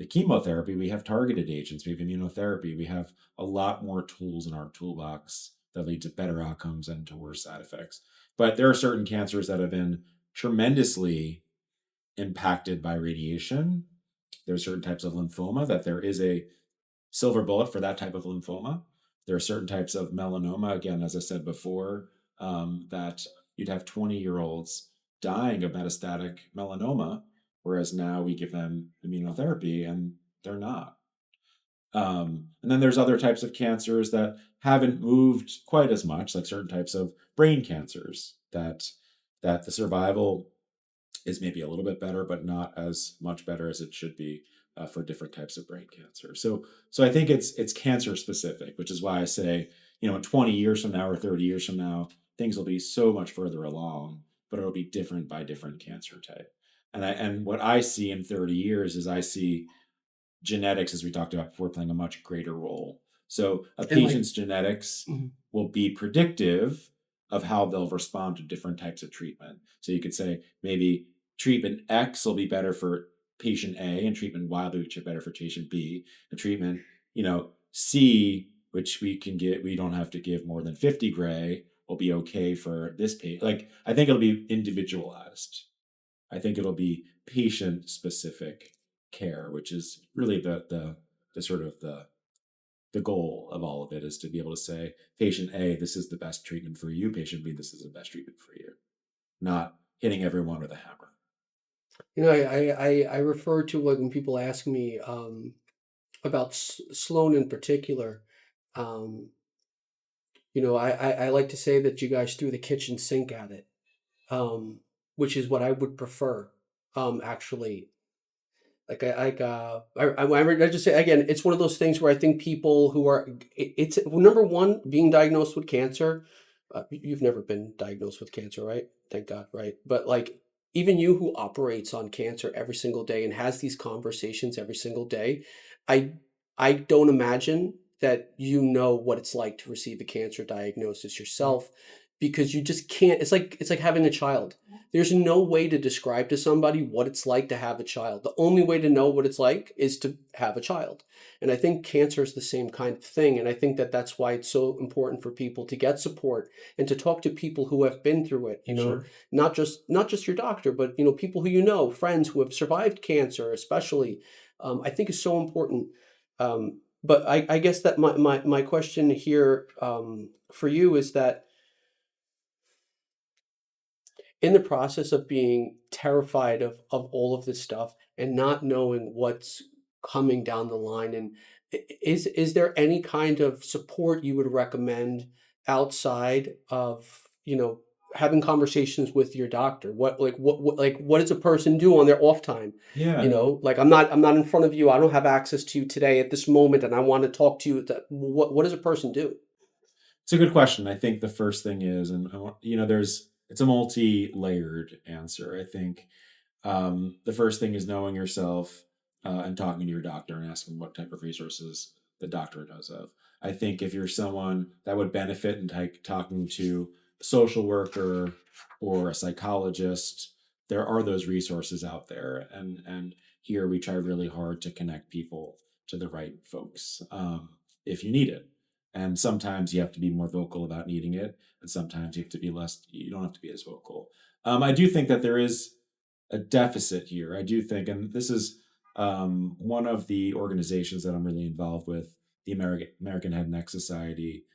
chemotherapy, we have targeted agents, we have immunotherapy, we have a lot more tools in our toolbox that lead to better outcomes and to worse side effects. But there are certain cancers that have been tremendously impacted by radiation. There are certain types of lymphoma that there is a silver bullet for that type of lymphoma. There are certain types of melanoma, again, as I said before, that you'd have 20-year-olds dying of metastatic melanoma, whereas now we give them immunotherapy and they're not. And then there's other types of cancers that haven't moved quite as much, like certain types of brain cancers that the survival is maybe a little bit better, but not as much better as it should be for different types of brain cancer. So I think it's cancer specific, which is why I say, 20 years from now or 30 years from now, things will be so much further along, but it'll be different by different cancer type. And what I see in 30 years is I see genetics, as we talked about before, playing a much greater role. So a And like, patient's genetics mhm. will be predictive of how they'll respond to different types of treatment. So you could say maybe treatment X will be better for patient A and treatment Y will be better for patient B. The treatment, C, which we don't have to give more than 50 gray, will be okay for this patient. Like, I think it'll be individualized. I think it'll be patient specific care, which is really the sort of the goal of all of it is to be able to say, patient A, this is the best treatment for you. Patient B, this is the best treatment for you. Not hitting everyone with a hammer. I refer to, like, when people ask me about Sloan in particular. Um, I like to say that you guys threw the kitchen sink at it, um, which is what I would prefer. Actually, I just say again, it's one of those things where I think people who are, it's number one, being diagnosed with cancer. You've never been diagnosed with cancer, right? Thank God, right? But like, even you who operates on cancer every single day and has these conversations every single day, I I don't imagine that you know what it's like to receive a cancer diagnosis yourself. because you just can't. It's like having a child. There's no way to describe to somebody what it's like to have a child. The only way to know what it's like is to have a child. And I think cancer is the same kind of thing. And I think that that's why it's so important for people to get support and to talk to people who have been through it. Sure. Not just your doctor, but people who friends who have survived cancer, especially. I think is so important. But I guess that my question here for you is that in the process of being terrified of all of this stuff and not knowing what's coming down the line, and is there any kind of support you would recommend outside of having conversations with your doctor? What does a person do on their off time? Yeah. Like I'm not in front of you, I don't have access to you today at this moment, and I want to talk to you. What does a person do? It's a good question. I think the first thing is, and I want, it's a multi-layered answer. I think the first thing is knowing yourself and talking to your doctor and asking what type of resources the doctor knows of. I think if you're someone that would benefit in talking to a social worker or a psychologist, there are those resources out there, and here we try really hard to connect people to the right folks if you need it. And sometimes you have to be more vocal about needing it, and sometimes you have to be less. You don't have to be as vocal. I do think that there is a deficit here. I do think, and this is one of the organizations that I'm really involved with, the American Head and Neck Society,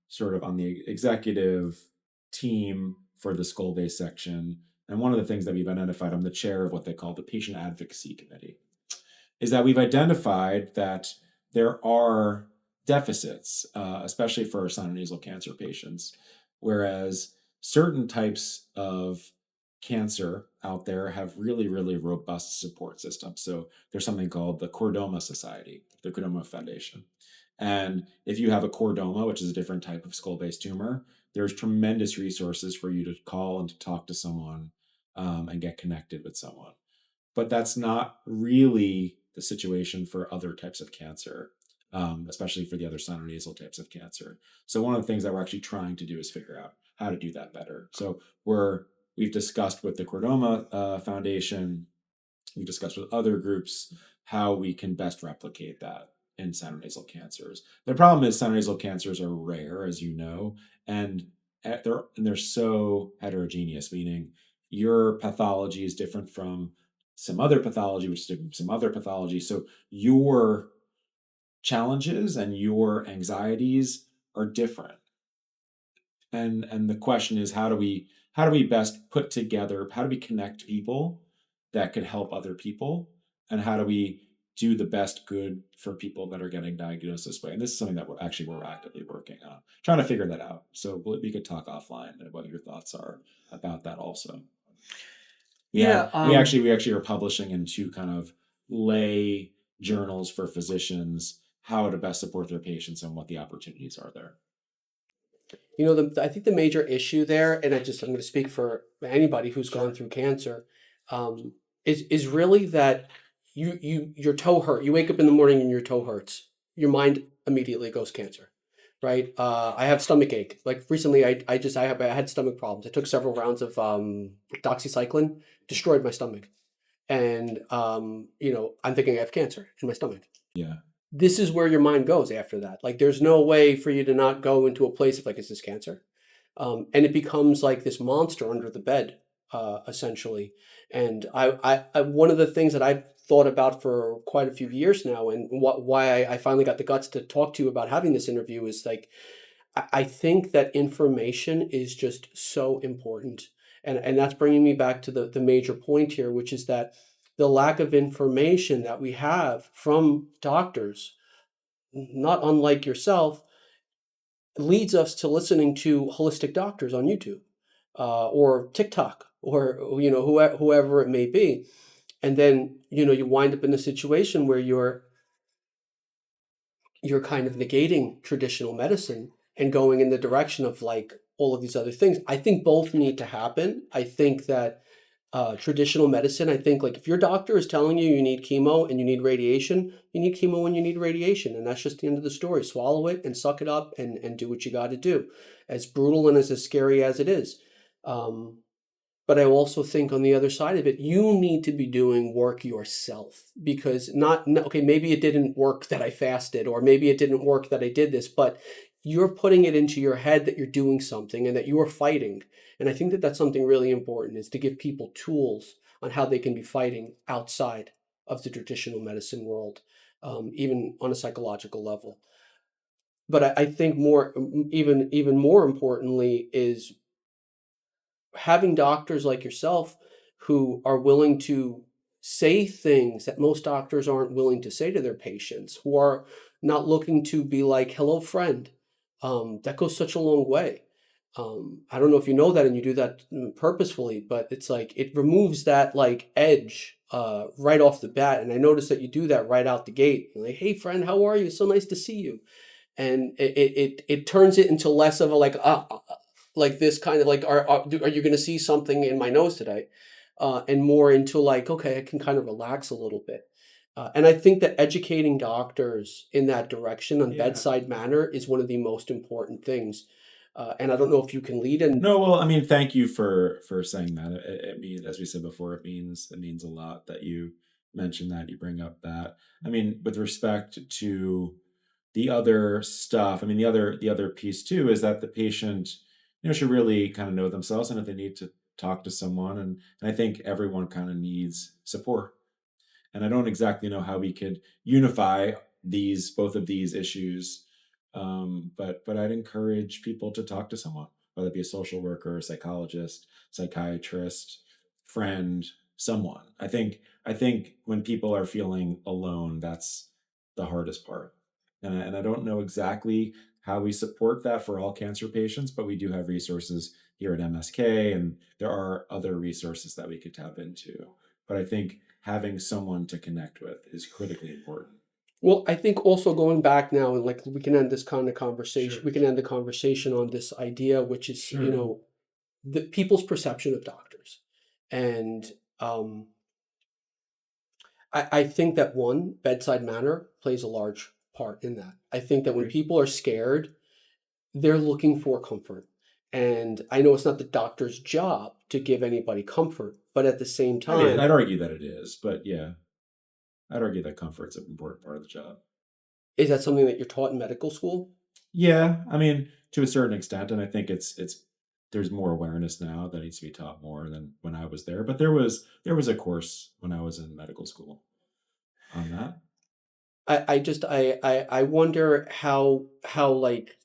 sort of on the executive team for the skull base section. And one of the things that we've identified, I'm the chair of what they call the Patient Advocacy Committee, is that we've identified that there are deficits, especially for sinonasal cancer patients, whereas certain types of cancer out there have really, really robust support systems. So there's something called the Chordoma Society, the Chordoma Foundation. And if you have a chordoma, which is a different type of skull-based tumor, there's tremendous resources for you to call and to talk to someone and get connected with someone. But that's not really the situation for other types of cancer, especially for the other sinonasal types of cancer. So one of the things that we're actually trying to do is figure out how to do that better. So we've discussed with the Chordoma Foundation, we've discussed with other groups how we can best replicate that in sinonasal cancers. The problem is sinonasal cancers are rare, as you know, and they're so heterogeneous, meaning your pathology is different from some other pathology, which is different from some other pathology. So your challenges and your anxieties are different. And the question is, how do we best put together, how do we connect people that could help other people, and how do we do the best good for people that are getting diagnosed this way? And this is something that we're actively working on, trying to figure that out. So we could talk offline and what your thoughts are about that also. Yeah. We actually are publishing in two kind of lay journals for physicians how to best support their patients and what the opportunities are there. I think the major issue there, and I'm going to speak for anybody who's gone through cancer, is really that your toe hurt. You wake up in the morning and your toe hurts. Your mind immediately goes cancer, right? I have stomach ache. Like recently, I had stomach problems. I took several rounds of doxycycline, destroyed my stomach, and I'm thinking I have cancer in my stomach. Yeah. This is where your mind goes after that. Like, there's no way for you to not go into a place of like, is this cancer? And it becomes like this monster under the bed, essentially. And one of the things that I've thought about for quite a few years now, and why I finally got the guts to talk to you about having this interview, is like, I think that information is just so important. And that's bringing me back to the major point here, which is that the lack of information that we have from doctors, not unlike yourself, leads us to listening to holistic doctors on YouTube or TikTok or whoever it may be. And then you wind up in a situation where you're kind of negating traditional medicine and going in the direction of like all of these other things. I think both need to happen. I think that traditional medicine. I think like if your doctor is telling you you need chemo and you need chemo and you need radiation, and that's just the end of the story. Swallow it and suck it up and do what you got to do, as brutal and as scary as it is. Um, but I also think on the other side of it, you need to be doing work yourself, because okay, maybe it didn't work that I fasted, or maybe it didn't work that I did this, but you're putting it into your head that you're doing something and that you are fighting. And I think that that's something really important, is to give people tools on how they can be fighting outside of the traditional medicine world, even on a psychological level. But I think even more importantly is having doctors like yourself who are willing to say things that most doctors aren't willing to say to their patients, who are not looking to be like, hello, friend. That goes such a long way. I don't know if you know that and you do that purposefully, but it's like it removes that like edge right off the bat. And I noticed that you do that right out the gate. You're like, hey, friend, how are you? So nice to see you. And it turns it into less of a like this kind of like are you going to see something in my nose today, and more into like, okay, I can kind of relax a little bit. And I think that educating doctors in that direction on Yeah. bedside manner is one of the most important things. And I don't know if you can lead and No, well, I mean, thank you for saying that. It means, as we said before, it means a lot that you mention that, you bring up that. I mean, with respect to the other stuff, I mean, the other piece too is that the patient, should really kind of know themselves, and if they need to talk to someone, and I think everyone kind of needs support. And I don't exactly know how we could unify these both of these issues, but I'd encourage people to talk to someone, whether it be a social worker, a psychologist, psychiatrist, friend, someone. I think when people are feeling alone, that's the hardest part. And I don't know exactly how we support that for all cancer patients, but we do have resources here at MSK, and there are other resources that we could tap into. But I think having someone to connect with is critically important. well, I think also going back now, and like we can end this kind of conversation, Sure. we can end the conversation on this idea, which is, Sure. the people's perception of doctors. And um, I think that one, bedside manner plays a large part in that. I think that when Agree. people are scared, they're looking for comfort. And I know it's not the doctor's job to give anybody comfort, but at the same It is. time, I'd argue that it is, but yeah, I'd argue that comfort's an important part of the job. is that something that you're taught in medical school? Yeah, I mean, to a certain extent, and I think it's there's more awareness now that needs to be taught more than when I was there. But there was a course when I was in medical school on that. I wonder how like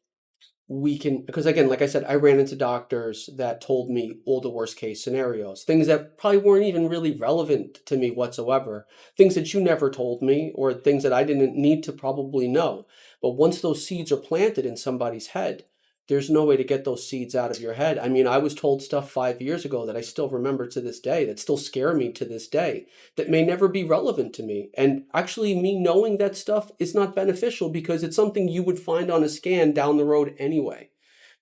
we can, because again, like I said, I ran into doctors that told me all the worst case scenarios, things that probably weren't even really relevant to me whatsoever, things that you never told me, or things that I didn't need to probably know. But once those seeds are planted in somebody's head, there's no way to get those seeds out of your head. I mean, I was told stuff 5 years ago that I still remember to this day, that still scare me to this day, that may never be relevant to me. And actually, me knowing that stuff is not beneficial, because it's something you would find on a scan down the road anyway,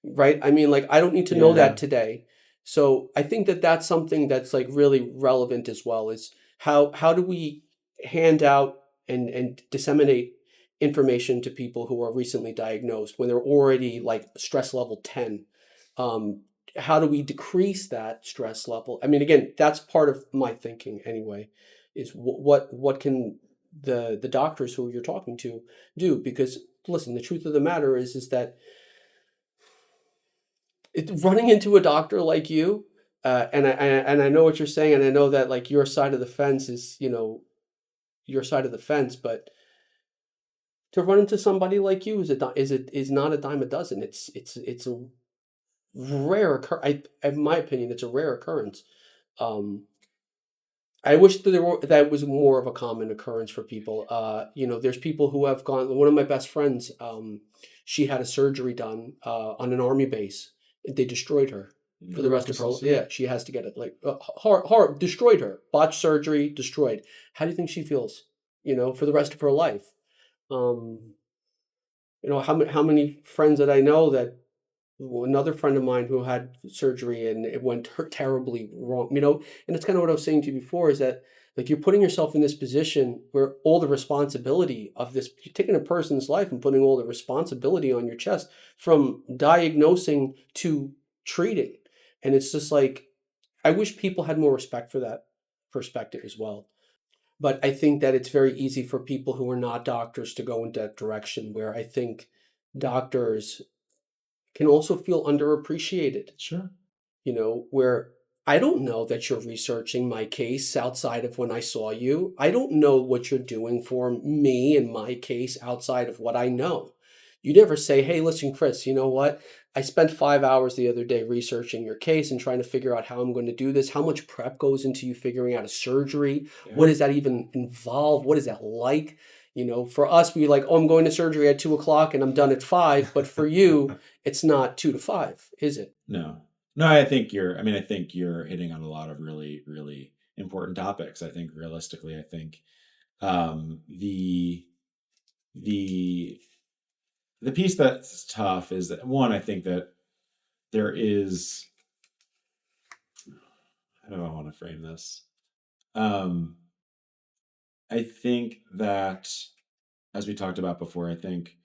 right? I mean, like, I don't need to know that Yeah, today. So I think that that's something that's like really relevant as well, is how do we hand out and disseminate information to people who are recently diagnosed when they're already like stress level 10? Um, how do we decrease that stress level? I mean, again, that's part of my thinking anyway, is what can the doctors who you're talking to do? Because listen, the truth of the matter is that running into a doctor like you, and I know what you're saying, and I know that like your side of the fence is, your side of the fence, but to run into somebody like you is not a dime a dozen. It's a rare occur. In my opinion, it's a rare occurrence. Um, I wish that that was more of a common occurrence for people. There's people who have gone. One of my best friends, she had a surgery done on an army base. They destroyed her for the rest of her. neuroplasticity. Yeah, she has to get it like horror destroyed her. Botched surgery, destroyed. How do you think she feels? For the rest of her life. How many friends that I know that Another friend of mine who had surgery and it went terribly wrong, and it's kind of what I was saying to you before is that like you're putting yourself in this position where all the responsibility of this, you're taking a person's life and putting all the responsibility on your chest from diagnosing to treating. And it's just like, I wish people had more respect for that perspective as well. But I think that it's very easy for people who are not doctors to go in that direction where I think doctors can also feel underappreciated, Sure. where I don't know that you're researching my case outside of when I saw you. I don't know what you're doing for me and my case outside of what I know. You never say, hey, listen, Chris, you know what? I spent 5 hours the other day researching your case and trying to figure out how I'm going to do this. How much prep goes into you figuring out a surgery? What Yeah. does that even involve? What is that like? For us, we like, oh, I'm going to surgery at 2 o'clock and I'm done at 5. But for you, it's not 2 to 5, is it? No. No, I think you're hitting on a lot of really, really important topics. I think realistically, I think the the the piece that's tough is that one, I think that there is, how do I want to frame this? Um, I think that, as we talked about before, I think,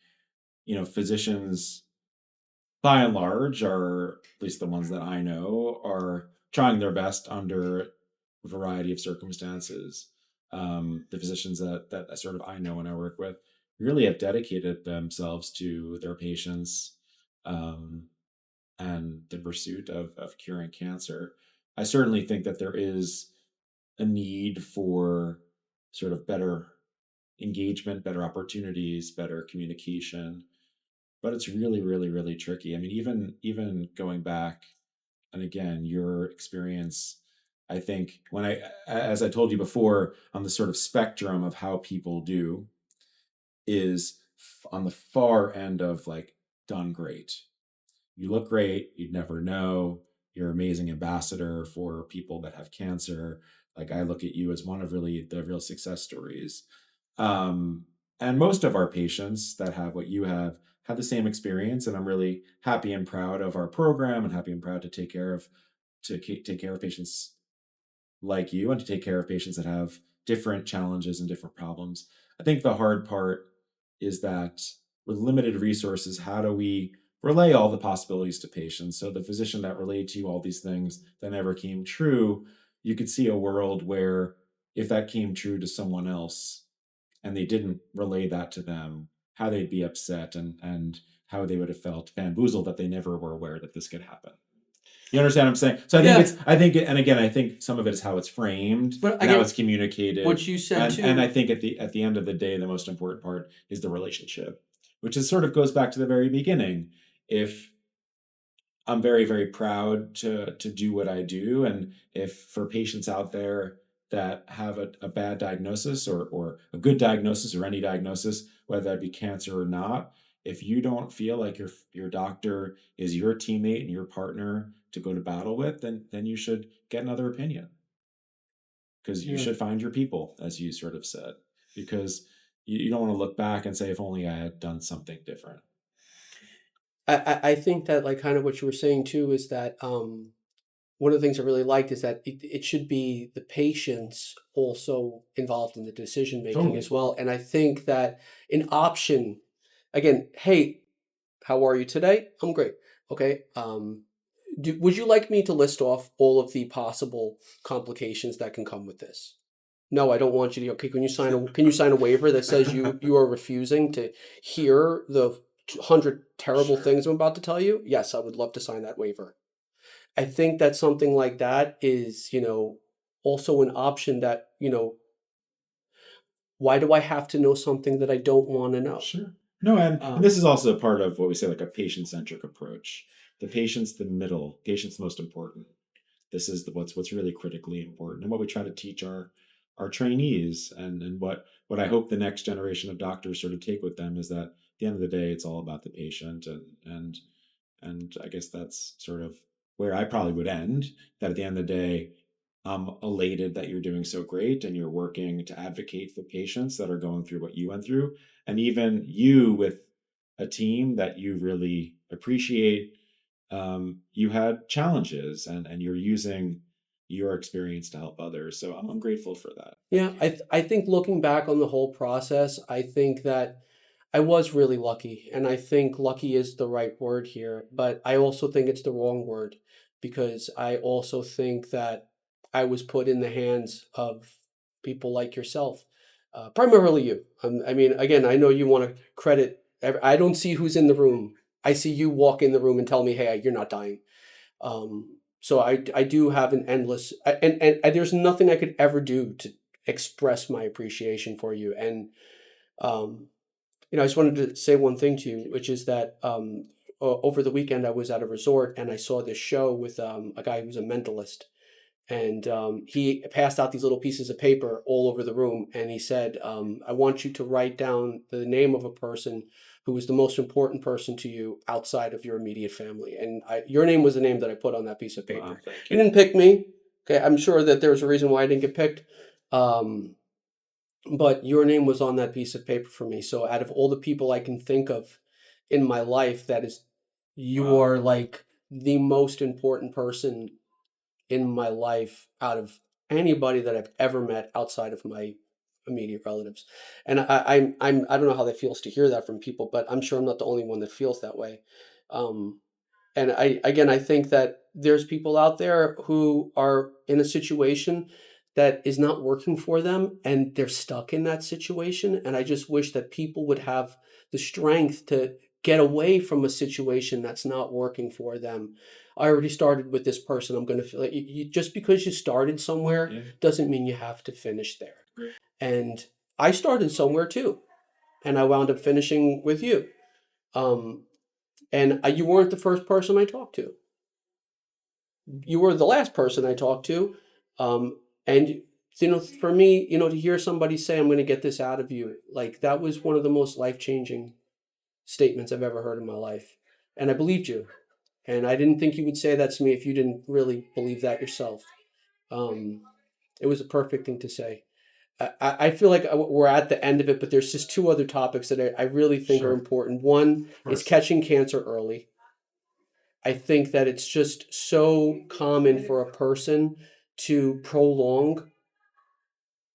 physicians by and large are, at least the ones that I know, are trying their best under a variety of circumstances. The physicians that I sort of I know and I work with really have dedicated themselves to their patients, um, and the pursuit of curing cancer. I certainly think that there is a need for sort of better engagement, better opportunities, better communication, but it's really, really, really tricky. I mean, even going back, and again, your experience, I think when as I told you before, on the sort of spectrum of how people do, is on the far end of like done great. You look great, you'd never know. You're an amazing ambassador for people that have cancer. Like I look at you as one of really the real success stories. Um, and most of our patients that have what you have the same experience, and I'm really happy and proud of our program, and happy and proud to take care of patients like you, and to take care of patients that have different challenges and different problems. I think the hard part is that with limited resources, how do we relay all the possibilities to patients? So the physician that relayed to you all these things that never came true, you could see a world where if that came true to someone else and they didn't relay that to them, how they'd be upset, and how they would have felt bamboozled that they never were aware that this could happen. You understand what I'm saying? So Yeah, and again, I think some of it is how it's framed but and how it's again, communicated, what you said and I too. think at the end of the day, the most important part is the relationship, which is sort of goes back to the very beginning. If I'm very, very proud to do what I do. And if for patients out there that have a bad diagnosis, or a good diagnosis, or any diagnosis, whether that be cancer or not, if you don't feel like your doctor is your teammate and your partner to go to battle with, then you should get another opinion, because you Yeah. should find your people, as you sort of said, because you don't want to look back and say, if only I had done something different. I think that like kind of what you were saying too is that one of the things I really liked is that it should be the patients also involved in the decision making as Totally. well. And I think that an option, again, hey, how are you today? I'm great. Okay. Would you like me to list off all of the possible complications that can come with this? No, I don't want you to. Okay, can you sign a waiver that says you are refusing to hear the 100 terrible Sure. things I'm about to tell you? Yes, I would love to sign that waiver. I think that something like that is, also an option that, why do I have to know something that I don't want to know? Sure. No, and Um, this is also part of what we say, like a patient-centric approach. The patient's the middle, patient's most important. This is what's really critically important, and what we try to teach our trainees, and what I hope the next generation of doctors sort of take with them, is that at the end of the day, it's all about the patient, and I guess that's sort of where I probably would end. That at the end of the day, I'm elated that you're doing so great and you're working to advocate for patients that are going through what you went through. And even you with a team that you really appreciate, you had challenges, and you're using your experience to help others. So I'm grateful for that. Yeah, Thank you. I think looking back on the whole process, I think that I was really lucky, and I think lucky is the right word here, but I also think it's the wrong word because I also think that I was put in the hands of people like yourself, primarily you. I mean, again, I know you want to credit. I don't see who's in the room. I see you walk in the room and tell me, "Hey, you're not dying." So I do have an endless and there's nothing I could ever do to express my appreciation for you. And um, I just wanted to say one thing to you, which is that over the weekend I was at a resort and I saw this show with a guy who's a mentalist, and he passed out these little pieces of paper all over the room, and he said, I want you to write down the name of a person who is the most important person to you outside of your immediate family. And your name was the name that I put on that piece of paper. Wow, thank You you. didn't pick me. Okay, I'm sure that there was a reason why I didn't get picked. Um, but your name was on that piece of paper for me. So out of all the people I can think of in my life, that is, you Wow. are like the most important person in my life out of anybody that I've ever met outside of my immediate relatives. And I don't know how that feels to hear that from people, but I'm sure I'm not the only one that feels that way. Um, and I think that there's people out there who are in a situation that is not working for them and they're stuck in that situation. And I just wish that people would have the strength to get away from a situation that's not working for them. I already started with this person. I'm going to feel like just because you started somewhere Yeah, doesn't mean you have to finish there. great. And I started somewhere too, and I wound up finishing with you. Um, and you weren't the first person I talked to. You were the last person I talked to. And for me, to hear somebody say, "I'm going to get this out of you," like that was one of the most life changing statements I've ever heard in my life. And I believed you. And I didn't think you would say that to me if you didn't really believe that yourself. Um, it was a perfect thing to say. I feel like we're at the end of it, but there's just two other topics that I really think are Sure. important. One Of is course. catching cancer early. I think that it's just so common for a person to prolong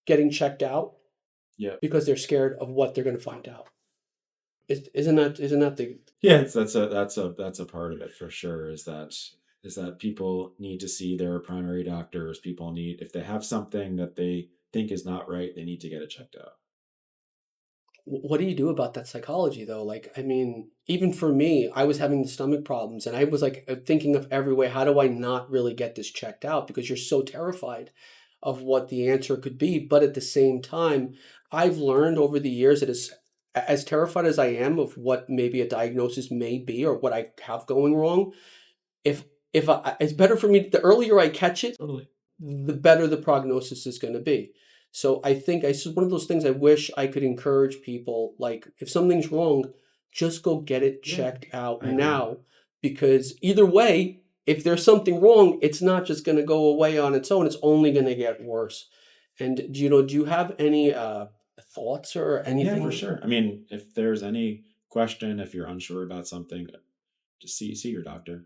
getting checked out Yeah. because they're scared of what they're going to find out. Isn't that the Yeah, that's a part of it for sure. Is that people need to see their primary doctors. People need, if they have something that they think is not right, they need to get it checked out. what do you do about that psychology though? Like, I mean, even for me, I was having the stomach problems and I was like thinking of every way, how do I not really get this checked out? Because you're so terrified of what the answer could be. But at the same time, I've learned over the years that as terrified as I am of what maybe a diagnosis may be or what I have going wrong, if it's better for me the earlier I catch it, Totally. the better the prognosis is going to be. So I think it's one of those things I wish I could encourage people. Like, if something's wrong, just go get it Yeah, checked out I agree. now, because either way, if there's something wrong, it's not just going to go away on its own. It's only going to get worse. And do you have any thoughts or Yeah, for anything? sure. I mean, if there's any question, if you're unsure about something, just see your doctor.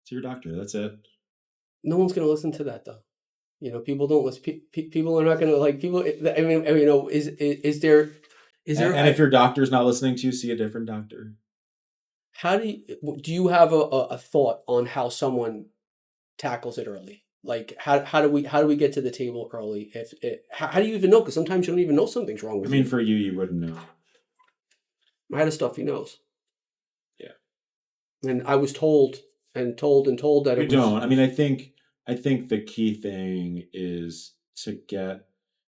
See your doctor. That's it. No one's going to listen to that though. People don't listen. People are not going to like people. I mean, is there, is And, there? and if your doctor's not listening to you, see a different doctor. How do you have a thought on how someone tackles it early? Like how do we get to the table early? If how do you even know? Because sometimes you don't even know something's wrong I with mean, you. for you, you wouldn't know. I had a stuffy nose, Yeah. and I was told and told and told that You it was. don't. I mean, I think the key thing is to get,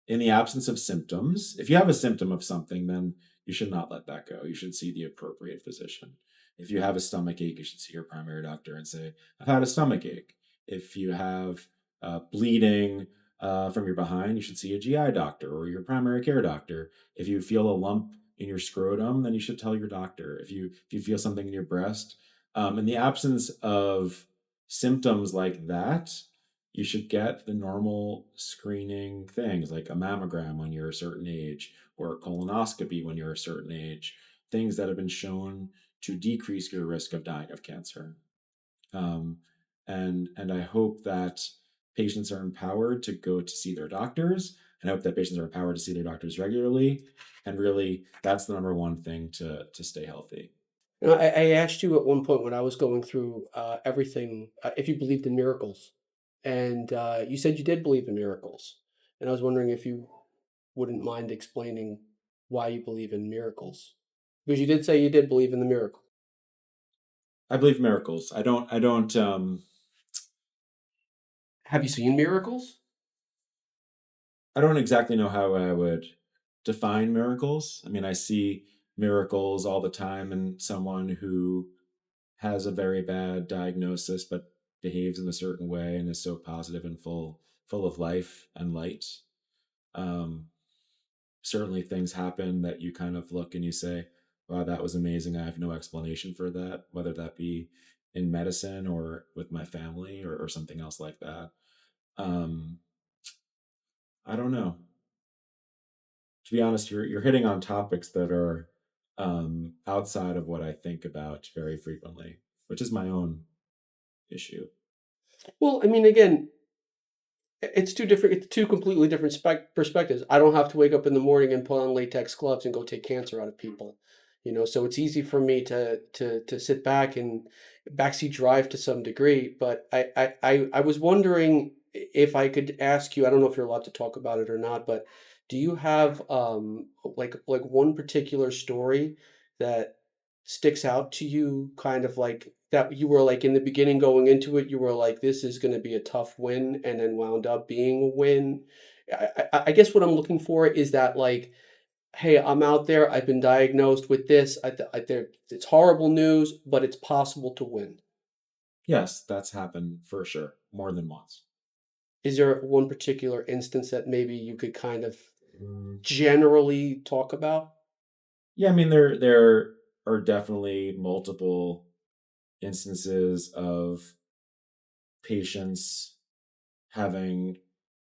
in the absence of symptoms. If you have a symptom of something, then you should not let that go. You should see the appropriate physician. If you have a stomach ache, you should see your primary doctor and say, "I've had a stomach ache." If you have bleeding from your behind, you should see a GI doctor or your primary care doctor. If you feel a lump in your scrotum, then you should tell your doctor. If you feel something in your breast, in the absence of symptoms like that, you should get the normal screening things like a mammogram when you're a certain age or a colonoscopy when you're a certain age, things that have been shown to decrease your risk of dying of cancer. Um, and I hope that patients are empowered to go to see their doctors, and I hope that patients are empowered to see their doctors regularly. And really, that's the number one thing to stay healthy. You know, I asked you at one point when I was going through everything if you believed in miracles, and you said you did believe in miracles, and I was wondering if you wouldn't mind explaining why you believe in miracles, because you did say you did believe in the miracle. I believe miracles. I don't. Have you seen miracles? I don't exactly know how I would define miracles. I mean, I see miracles all the time in someone who has a very bad diagnosis but behaves in a certain way and is so positive and full of life and light. Um, Certainly things happen that you kind of look and you say, wow, that was amazing. I have no explanation for that, whether that be in medicine or with my family or something else like that. Um, I don't know. To be honest, you're hitting on topics that are outside of what I think about very frequently, which is my own issue. Well, I mean, again, it's two completely different perspectives. I don't have to wake up in the morning and put on latex gloves and go take cancer out of people, you know. So it's easy for me to sit back and backseat drive to some degree. But I was wondering if I could ask you. I don't know if you're allowed to talk about it or not, but do you have like one particular story that sticks out to you, kind of like that you were like in the beginning going into it, you were like, this is going to be a tough win, and then wound up being a win. I guess what I'm looking for is that, like, hey, I'm out there, I've been diagnosed with this. It's horrible news, but it's possible to win. Yes, that's happened for sure, more than once. Is there one particular instance that maybe you could kind of Mm, generally talk about? yeah, I mean there are definitely multiple instances of patients having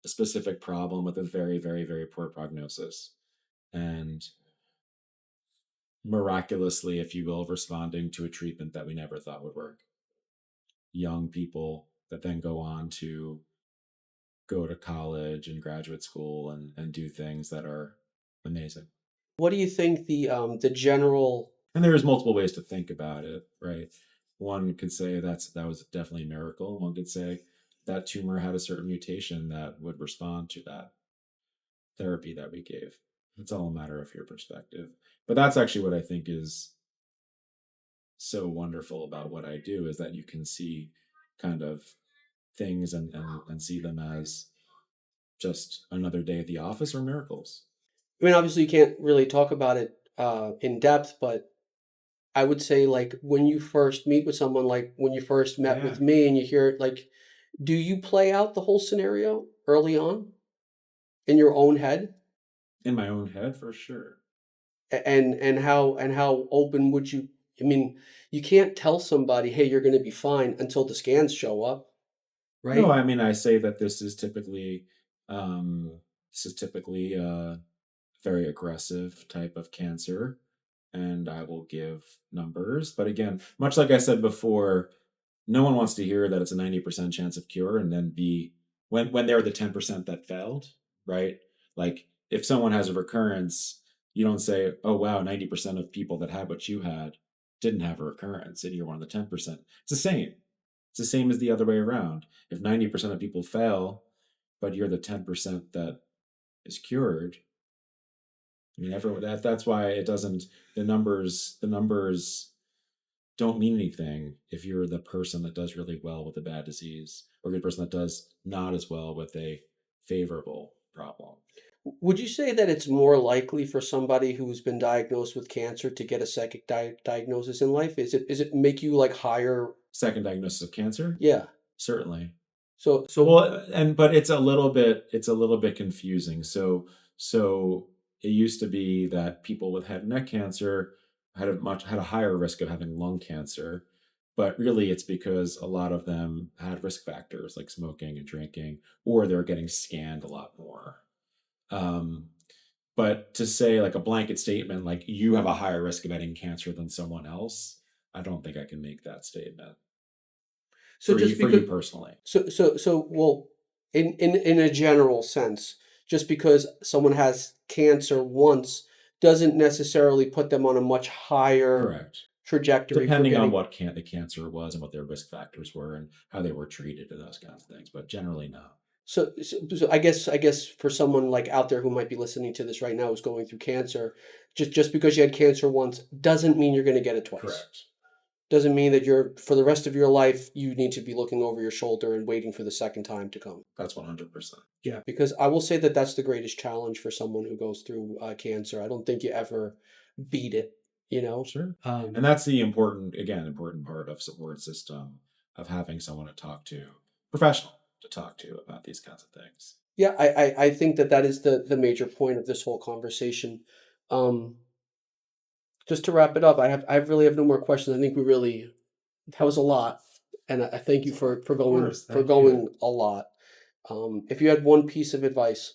a specific problem with a very, very, very poor prognosis. And miraculously, if you will, responding to a treatment that we never thought would work. Young people that then go on to go to college and graduate school and do things that are amazing. What do you think the general And there's multiple ways to think about it, right? One could say that was definitely a miracle. One could say that tumor had a certain mutation that would respond to that therapy that we gave. It's all a matter of your perspective. But that's actually what I think is so wonderful about what I do is that you can see kind of things and see them as just another day at the office or miracles. I mean, obviously you can't really talk about it in depth, but I would say, like, when you first meet with someone, like when you first met with Yeah. me and you hear it, like, do you play out the whole scenario early on in your own head? In my own head for sure. And how open would you, I mean, you can't tell somebody, "Hey, you're gonna be fine," until the scans show up, No, right? I mean I say that um this is typically a very aggressive type of cancer and I will give numbers. But again, much like I said before, no one wants to hear that it's a 90% chance of cure and then be when they're the 10% that failed, right? Like if someone has a recurrence, you don't say, oh wow, 90% of people that had what you had didn't have a recurrence and you're one of the 10%. It's the same. It's the same as the other way around. If 90% of people fail, but you're the 10% that is cured, I mean, everyone, that's why it doesn't, the numbers don't mean anything if you're the person that does really well with a bad disease or the person that does not as well with a favorable problem. Would you say that it's more likely for somebody who's been diagnosed with cancer to get a second diagnosis in life? Is it make you, like, higher. Second diagnosis of cancer, Yeah. certainly. So Well, and but it's a little bit confusing. So it used to be that people with head and neck cancer had a higher risk of having lung cancer, but really it's because a lot of them had risk factors like smoking and drinking, or they're getting scanned a lot more. Um, but to say like a blanket statement like you have a higher risk of getting cancer than someone else, I don't think I can make that statement So just for you because, personally. well, in a general sense, just because someone has cancer once doesn't necessarily put them on a much higher Correct. trajectory for Depending on getting. what the cancer was and what their risk factors were and how they were treated and those kinds of things, but generally no. So I guess for someone like out there who might be listening to this right now who's going through cancer, just because you had cancer once doesn't mean you're going to get it twice. Correct. Doesn't mean that you're for the rest of your life you need to be looking over your shoulder and waiting for the second time to come. That's 100%. Yeah, because I will say that that's the greatest challenge for someone who goes through cancer. I don't think you ever beat it, you know. Sure. And Um, that's the important part of support system of having someone to talk to, professional to talk to about these kinds of things. yeah, I think that that is the major point of this whole conversation. Um, just to wrap it up, I really have no more questions. I think we really that was a lot, and I thank you So, for of going course, thank you. a lot. If you had one piece of advice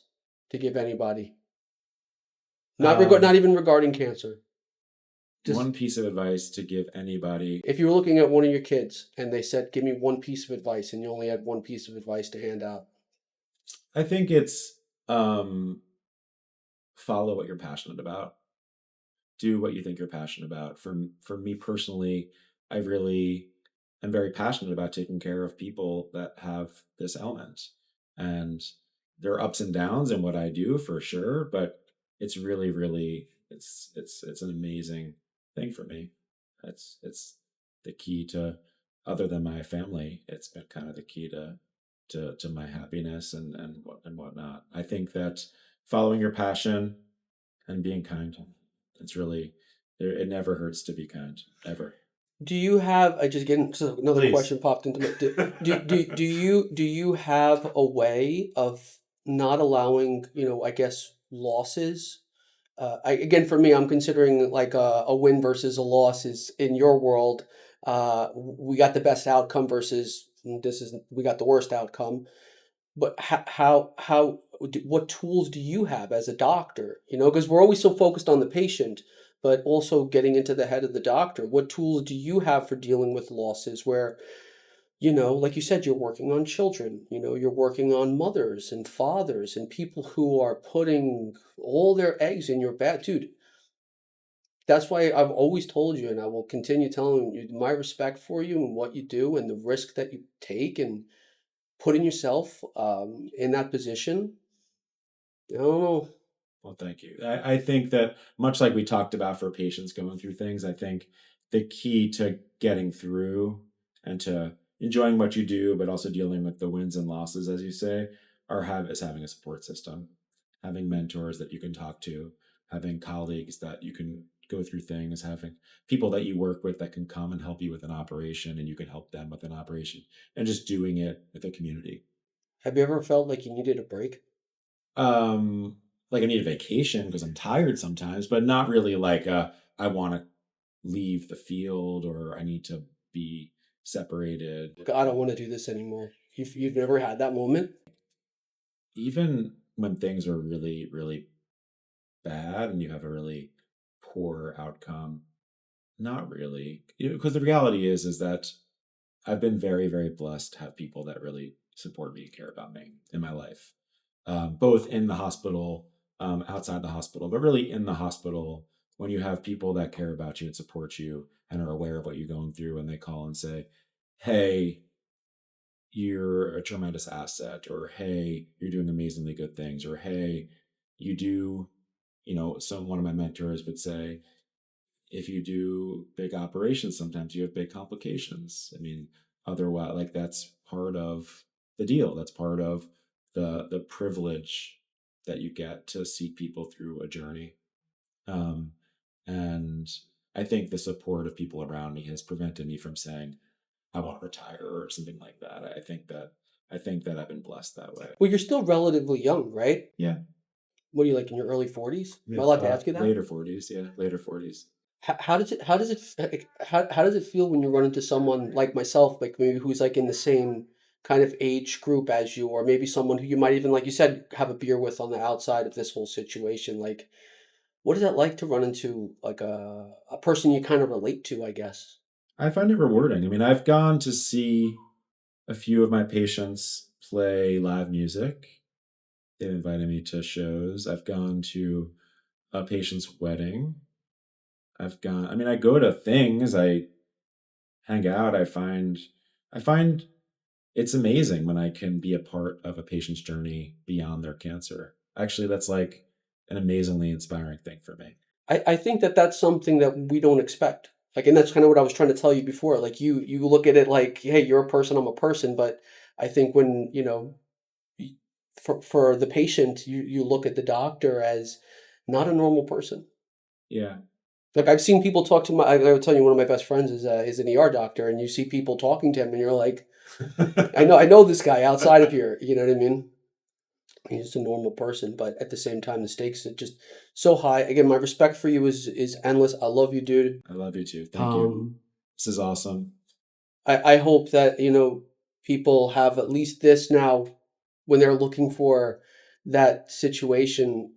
to give anybody, not Um, even regarding cancer, just one piece of advice to give anybody. if you were looking at one of your kids and they said, "Give me one piece of advice," and you only had one piece of advice to hand out, I think it's follow what you're passionate about. Do what you think you're passionate about. For me personally, I really am very passionate about taking care of people that have this ailment. And there are ups and downs in what I do for sure, but it's really, really it's an amazing thing for me. It's the key to, other than my family, it's been kind of the key to my happiness and whatnot. I think that following your passion and being kind. It's really, it never hurts to be kind, ever. do you have? I just getting so another Please. question popped into my. Do you have a way of not allowing I guess losses? Again, for me, I'm considering like a win versus a loss is in your world. We got the best outcome versus this is we got the worst outcome. But what tools do you have as a doctor? Because we're always so focused on the patient, but also getting into the head of the doctor. What tools do you have for dealing with losses where, like you said, you're working on children, you're working on mothers and fathers and people who are putting all their eggs in your basket. Dude, that's why I've always told you, and I will continue telling you my respect for you and what you do and the risk that you take and putting yourself in that position. I don't know. Well, thank you. I think that much like we talked about for patients going through things, I think the key to getting through and to enjoying what you do, but also dealing with the wins and losses, as you say, is having a support system, having mentors that you can talk to, having colleagues that you can go through things, having people that you work with that can come and help you with an operation and you can help them with an operation, and just doing it with a community. Have you ever felt like you needed a break? Um, like I need a vacation because I'm tired sometimes, but not really like I want to leave the field or I need to be separated. I don't want to do this anymore. You've never had that moment? Even when things are really, really bad and you have a really poor outcome, not really. Because the reality is that I've been very, very blessed to have people that really support me and care about me in my life, both in the hospital, outside the hospital, but really in the hospital. When you have people that care about you and support you and are aware of what you're going through, and they call and say, "Hey, you're a tremendous asset," or "Hey, you're doing amazingly good things," or "Hey, you do," one of my mentors would say, if you do big operations, sometimes you have big complications. I mean, otherwise, like that's part of the deal. That's part of the privilege that you get to see people through a journey. Um, and I think the support of people around me has prevented me from saying I want to retire or something like that. I think that I've been blessed that way. Well, you're still relatively young, right? Yeah, What are you like in your early 40s? Am I yeah. allowed to ask you that? Later 40s. Yeah, later 40s. How does it feel when you run into someone like myself, like maybe who's like in the same kind of age group as you, or maybe someone who you might even, like you said, have a beer with on the outside of this whole situation? Like, what is that like to run into like a person you kind of relate to, I guess? I find it rewarding. I mean, I've gone to see a few of my patients play live music. They've invited me to shows. I've gone to a patient's wedding. I mean, I go to things, I hang out, I find it's amazing when I can be a part of a patient's journey beyond their cancer. Actually, that's like an amazingly inspiring thing for me. I think that that's something that we don't expect. Like, and that's kind of what I was trying to tell you before. Like you look at it like, hey, you're a person, I'm a person. But I think when, y- for the patient, you look at the doctor as not a normal person. Yeah. Like I've seen people talk to I will tell you, one of my best friends is an ER doctor, and you see people talking to him, and you're like, I know this guy outside of here. You know what I mean? He's just a normal person, but at the same time, the stakes are just so high. Again, my respect for you is endless. I love you, dude. I love you too. Thank you. Um, This is awesome. I hope that, people have at least this now when they're looking for that situation.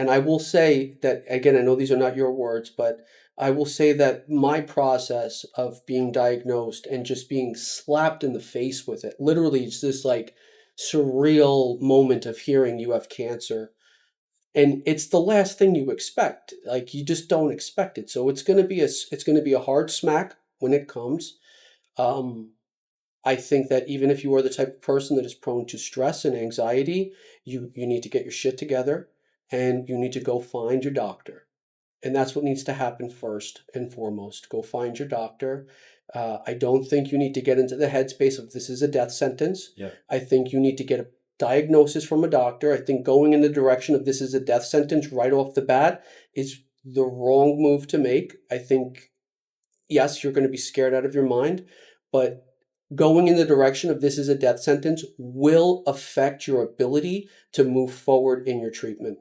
And I will say that, again, I know these are not your words, but I will say that my process of being diagnosed and just being slapped in the face with it, literally, it's this like surreal moment of hearing you have cancer. And it's the last thing you expect. Like you just don't expect it. So it's going to be a hard smack when it comes. Um, I think that even if you are the type of person that is prone to stress and anxiety, you need to get your shit together and you need to go find your doctor. And that's what needs to happen first and foremost. Go find your doctor. I don't think you need to get into the headspace of this is a death sentence. Yep. I think you need to get a diagnosis from a doctor. I think going in the direction of this is a death sentence right off the bat is the wrong move to make. I think yes, you're going to be scared out of your mind, but going in the direction of this is a death sentence will affect your ability to move forward in your treatment.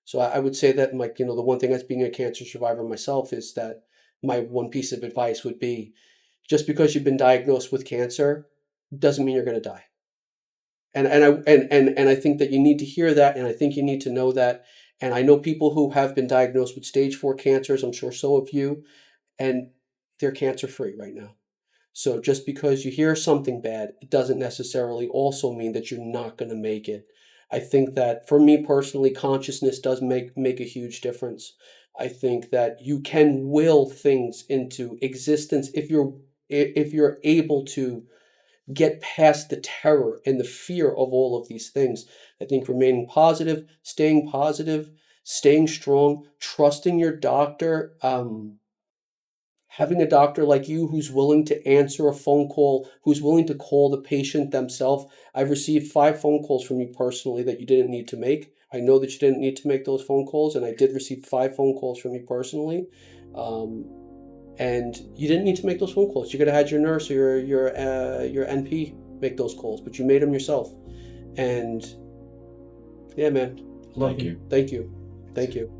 So I would say that, like, the one thing as being a cancer survivor myself is that my one piece of advice would be just because you've been diagnosed with cancer doesn't mean you're going to die. And I think that you need to hear that, and I think you need to know that. And I know people who have been diagnosed with stage 4 cancers. I'm sure so have you, and they're cancer free right now. So just because you hear something bad, it doesn't necessarily also mean that you're not going to make it. I think that for me personally, consciousness does make a huge difference. I think that you can will things into existence if you're able to get past the terror and the fear of all of these things. I think remaining positive, staying strong, trusting your doctor, having a doctor like you who's willing to answer a phone call, who's willing to call the patient themselves. I've received 5 phone calls from you personally that you didn't need to make. I know that you didn't need to make those phone calls, and I did receive 5 phone calls from you personally. Um, and you didn't need to make those phone calls. You could have had your nurse or your NP make those calls, but you made them yourself. And yeah, man, love Thank you. you. Thank you. Thank you.